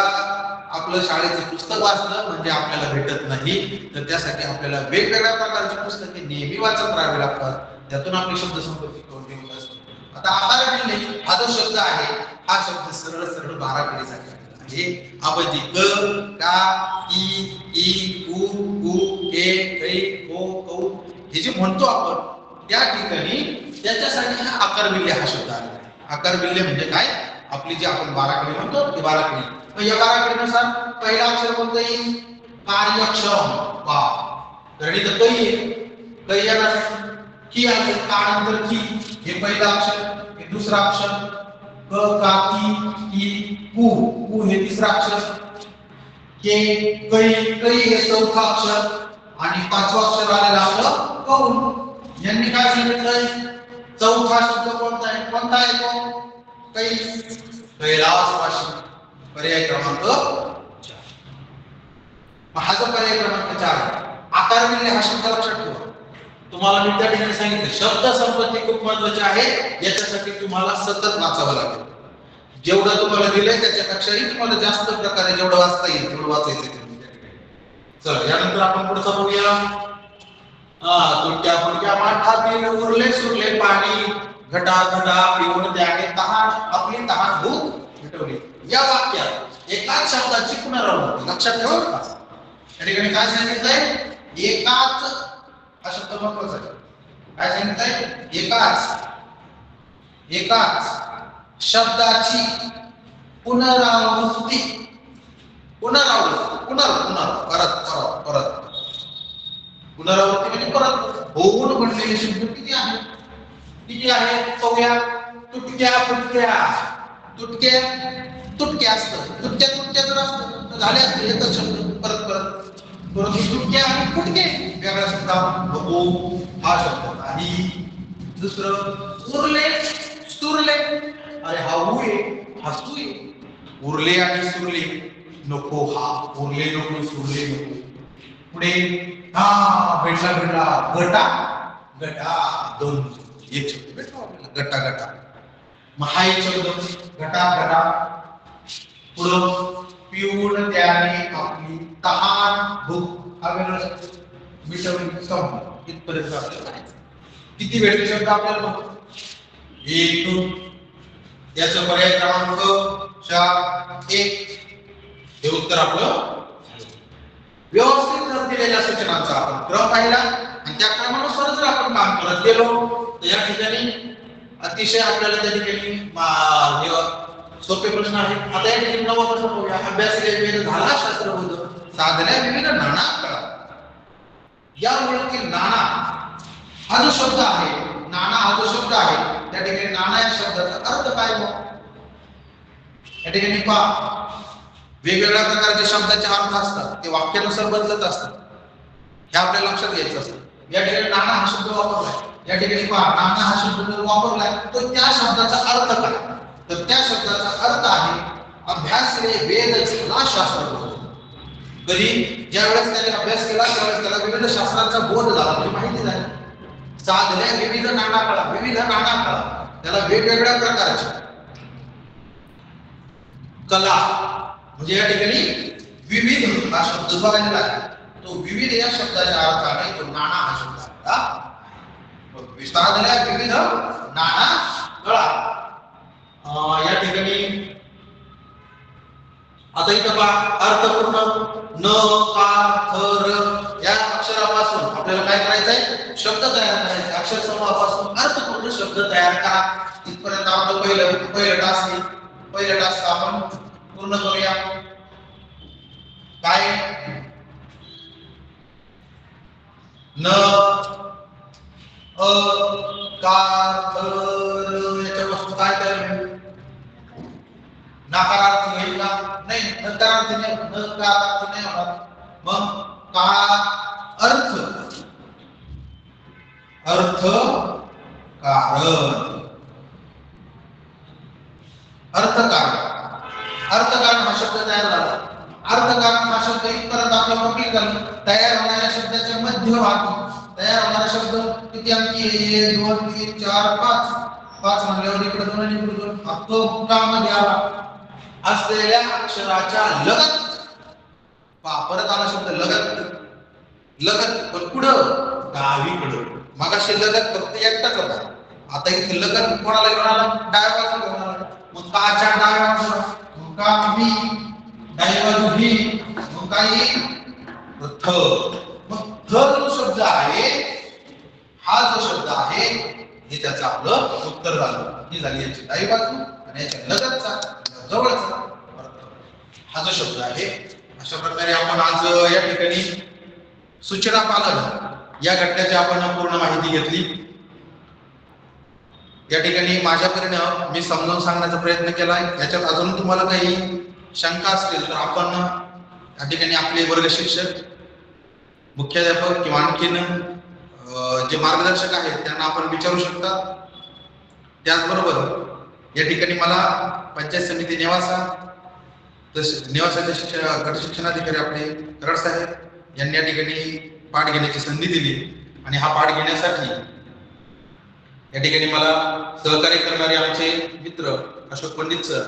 आपलं शाळेचं पुस्तक वाचलं म्हणजे आपल्याला भेटत नाही, तर त्यासाठी आपल्याला वेगवेगळ्या प्रकारची पुस्तके नेहमी वाचत राहावी लागतात. त्यातून आपली शब्द संपत्ती कवडी होत असते. आता आकार विल्हे हा जो शब्द आहे, हा शब्द सरळ सरळ 12 पिढीसाठी आहे. आपण जी क, का, ई, उ, ए, ऐ, ओ, औ हे जे म्हणतो आपण त्या ठिकाणी त्याच्यासाठी हा आकार विल्हे हा शब्द आहे. आकार विल्हे म्हणजे काय? आपली जी आपण 12 पिढी म्हणतो ती 12 पिढी. या 12 पिढीनुसार पहिला अक्षर कोणतं येईल? कार्यक्षम. तर इथं कै आहे. कै येणार की आहे का नंतर की हे पहिलं अक्षर, हे दुसरं अक्षर, क का की कु हे तिसरं अक्षर, के कै हे चौथा अक्षर आणि पाचवा अक्षर आलेलं आपलं कौल. यांनी काय सांगितलंय? चौथा शब्द कोणता आहे? कोणता आहे तो? कै. कैलास वाशी पर्याय क्रमांक 4. हा जो पर्याय क्रमांक 4 आकार विल्हे हा शब्द लक्षात ठेवा. तुम्हाला मी त्या ठिकाणी सांगितलं शब्द संपत्ती खूप महत्त्वाची आहे. याच्यासाठी तुम्हाला सतत वाचावं लागेल. जेवढं तुम्हाला दिलंय त्याच्यापेक्षाही तुम्हाला जास्त प्रकारे जेवढं वाचता येईल तेवढं वाचायचं. चला यानंतर आपण पुढचा बघूया. तुटक्या फुटक्या माठातील उरले सुरले पाणी घटा घटा पिऊन त्याने तहान आपली तहान भूक मिटवली. या वाक्यात एकाच शब्दाची पुनरावृत्ती लक्षात ठेवा. या ठिकाणी काय सांगितलंय? एकाच हा शब्द महत्वाचा आहे. काय सांगितलंय? एकाच शब्दाची पुनरावृत्ती पुनरावृत्ती म्हणजे परत होऊन बनलेले शब्द किती आहे? पाहूया. तुटक्या फुटक्या तुटक्या असतं. तुटक्या जर असतं तर झाले असते एकच शब्द परत परंतु तुटक्या आणि फुटके वेगळा शब्द नको हा शब्द नाही. दुसरं उरले सुरले. अरे हा उ आहे, हा सु आहे. उरले आणि सुरले नको. हा उरले नको सुरले नको. पुढे भेटला गटा दोन एक शब्द भेटला गटा. मग हा एक शब्द गटा. पुढं पिऊन त्याने आपली तहान भूक हा वेगळा शब्द मिटवली संपलं. इथपर्यंत आपल्याला किती भेटले शब्द आपल्याला बघ. 1 याचा पर्याय क्रमांक 4 1 हे उत्तर आपलं. व्यवस्थित क्रम दिलेल्या सूचनांचा आपण क्रम पाहिला आणि त्या क्रमानुसार जर आपण काम करत गेलो तर या ठिकाणी अतिशय आपल्याला त्या ठिकाणी सोपे प्रश्न आहेत. आता या ठिकाणी 9वा प्रश्न बघूया. अभ्यास वेद झाला शास्त्रबोध साधल्या विविध नाना कळा. या ओळखीतील नाना हा जो शब्द आहे, नाना हा जो शब्द आहे त्या ठिकाणी नाना या शब्दाचा अर्थ काय हो? या ठिकाणी पहा वेगवेगळ्या प्रकारच्या शब्दाचे अर्थ असतात. ते वाक्यानुसार बदलत असतात. हे आपल्याला लक्षात घ्यायचं असतं. या ठिकाणी नाना हा शब्द वापरलाय. या ठिकाणी पहा नाना हा शब्द जर वापरलाय तर त्या शब्दाचा अर्थ काय? तर त्या शब्दाचा अर्थ आहे अभ्यासले वेद झाला शास्त्रबोध. कधी ज्या वेळेस त्याने अभ्यास केला त्यावेळेस त्याला विविध शास्त्रांचा बोध झाला, म्हणजे माहिती झाली. साधल्या विविध नाना कळा त्याला वेगवेगळ्या प्रकारच्या कला म्हणजे या ठिकाणी विविध हा शब्द जो आलेला आहे तो विविध या शब्दाच्या अर्थाने तो नाना हा शब्द आहे. साधल्या विविध नाना कळा. या ठिकाणी आता इथं पहा अर्थपूर्ण न का थर या अक्षरापासून आपल्याला काय करायचंय? शब्द तयार करायचे. अक्षर समूहापासून अर्थपूर्ण शब्द तयार करा. इथपर्यंत आपलं पहिलं टास्क आपण पूर्ण करूया. काय न अ कार याच्या वस्तू काय तयार नकारार्थी होईल का? नाही, नकारार्थी नाही, नकारार्थी नाही होणार. मग का अर्थ अर्थ कारण अर्थकारण अर्थकारण हा शब्द तयार झाला. अर्थकारण हा शब्द इथपर्यंत आपलं कंप्लीट झालं. तयार होणाऱ्या शब्दाच्या मध्यभागी तयार होणारा शब्द किती अंकी? 1 2 3 4 5 5 म्हणल्यावर इकडे 2 आणि इकडे 2 हा तो मध्ये आला असलेल्या अक्षराच्या लगत. परत आला शब्द लगत. लगत पण पुढं डावीकडं. मगाशी लगत फक्त एकटाच होता, आता इथे लगत कोणाला घेऊन आला? डाव्या बाजूला घेऊन आला. मग काच्या डाव्या बाजूला मग का भी डावी बाजू भी मग काय थ. मग थ जो शब्द आहे हा जो शब्द आहे हे त्याचं आपलं उत्तर झालं. ही झाली याची डावी बाजू आणि याच्या लगतचा जवळचा अर्थ हा जो शब्द आहे. अशा प्रकारे आपण आज या ठिकाणी सूचना पालन या घटकाची आपण पूर्ण माहिती घेतली. या ठिकाणी माझ्या परीने मी समजावून सांगण्याचा प्रयत्न केलाय. याच्यात अजून तुम्हाला काही शंका असतील तर आपण या ठिकाणी आपले वर्ग शिक्षक, मुख्याध्यापक किंवा आणखीन जे मार्गदर्शक आहेत त्यांना आपण विचारू शकता. त्याचबरोबर या ठिकाणी मला पंचायत समिती नेवासा निवासाचे गट शिक्षणाधिकारी आपले कराड साहेब यांनी या ठिकाणी पाठ घेण्याची संधी दिली आणि हा पाठ घेण्यासाठी या ठिकाणी मला सहकार्य करणारे आमचे मित्र अशोक पंडित सर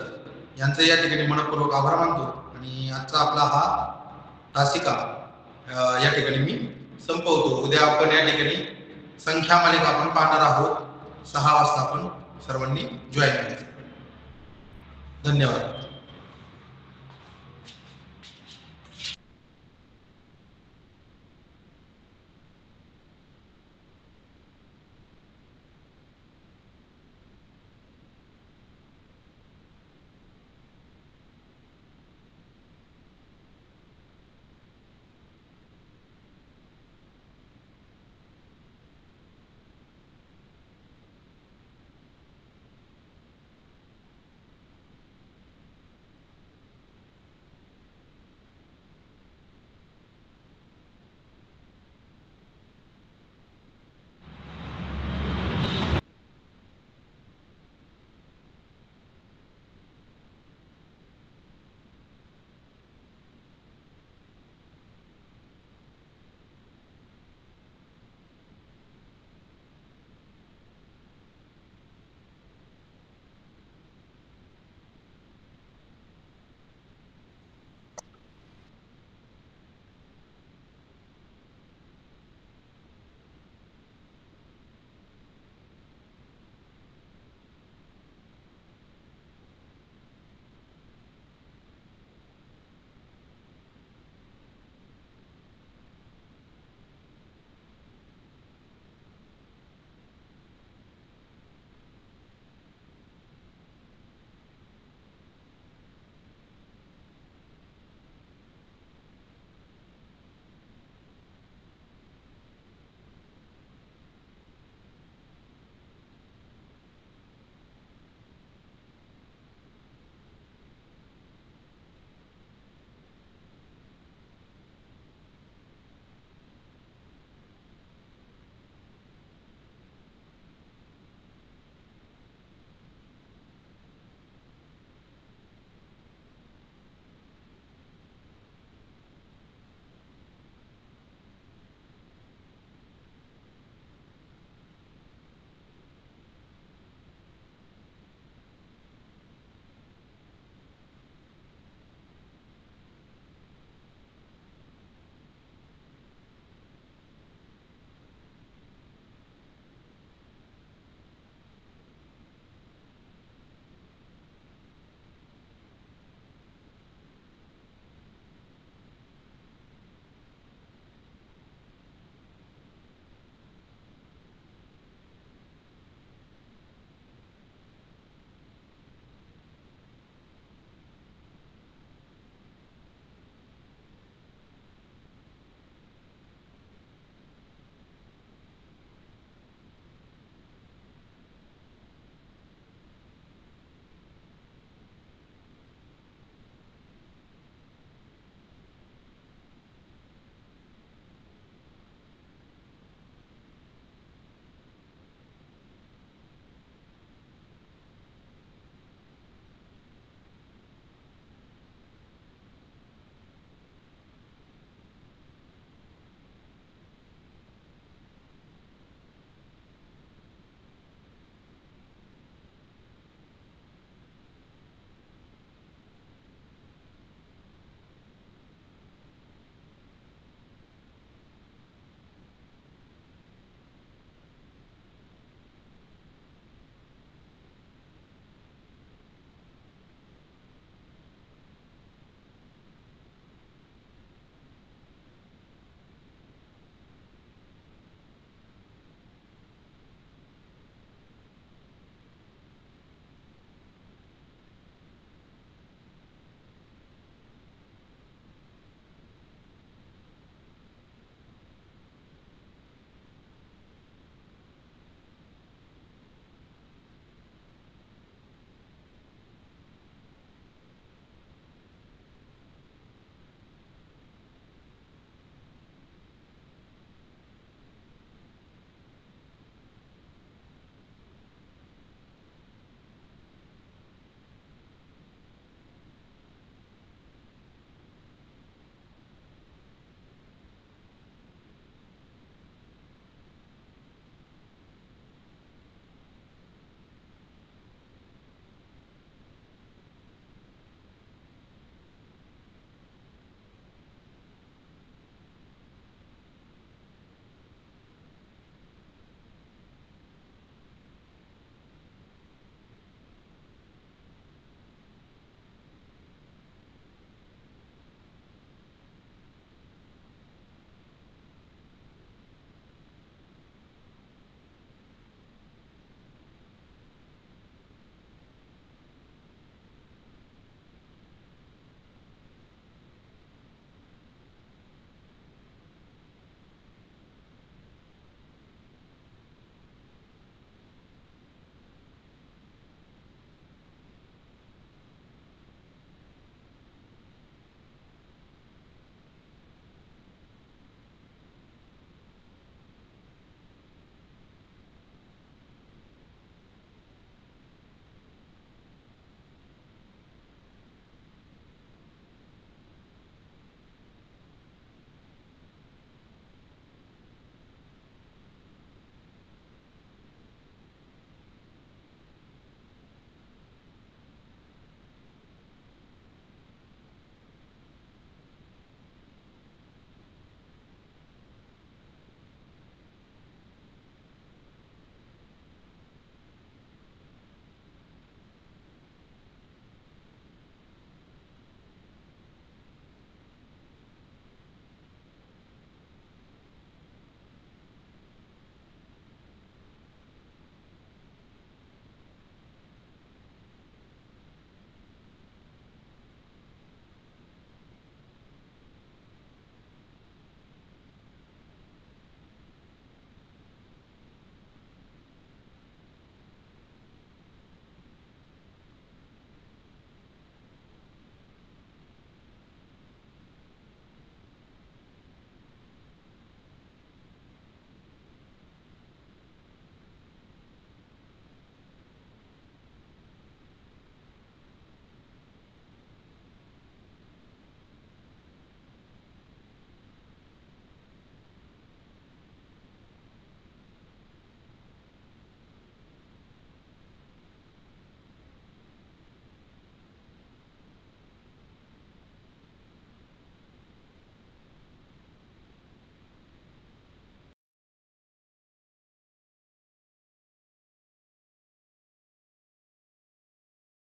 यांचे या ठिकाणी मनपूर्वक आभार मानतो. आणि आजचा आपला हा तासिका या ठिकाणी मी संपवतो. उद्या आपण या ठिकाणी संख्या मालिका आपण पाहणार आहोत. 6 वाजता आपण सर्वांनी जॉईन करायचं. धन्यवाद.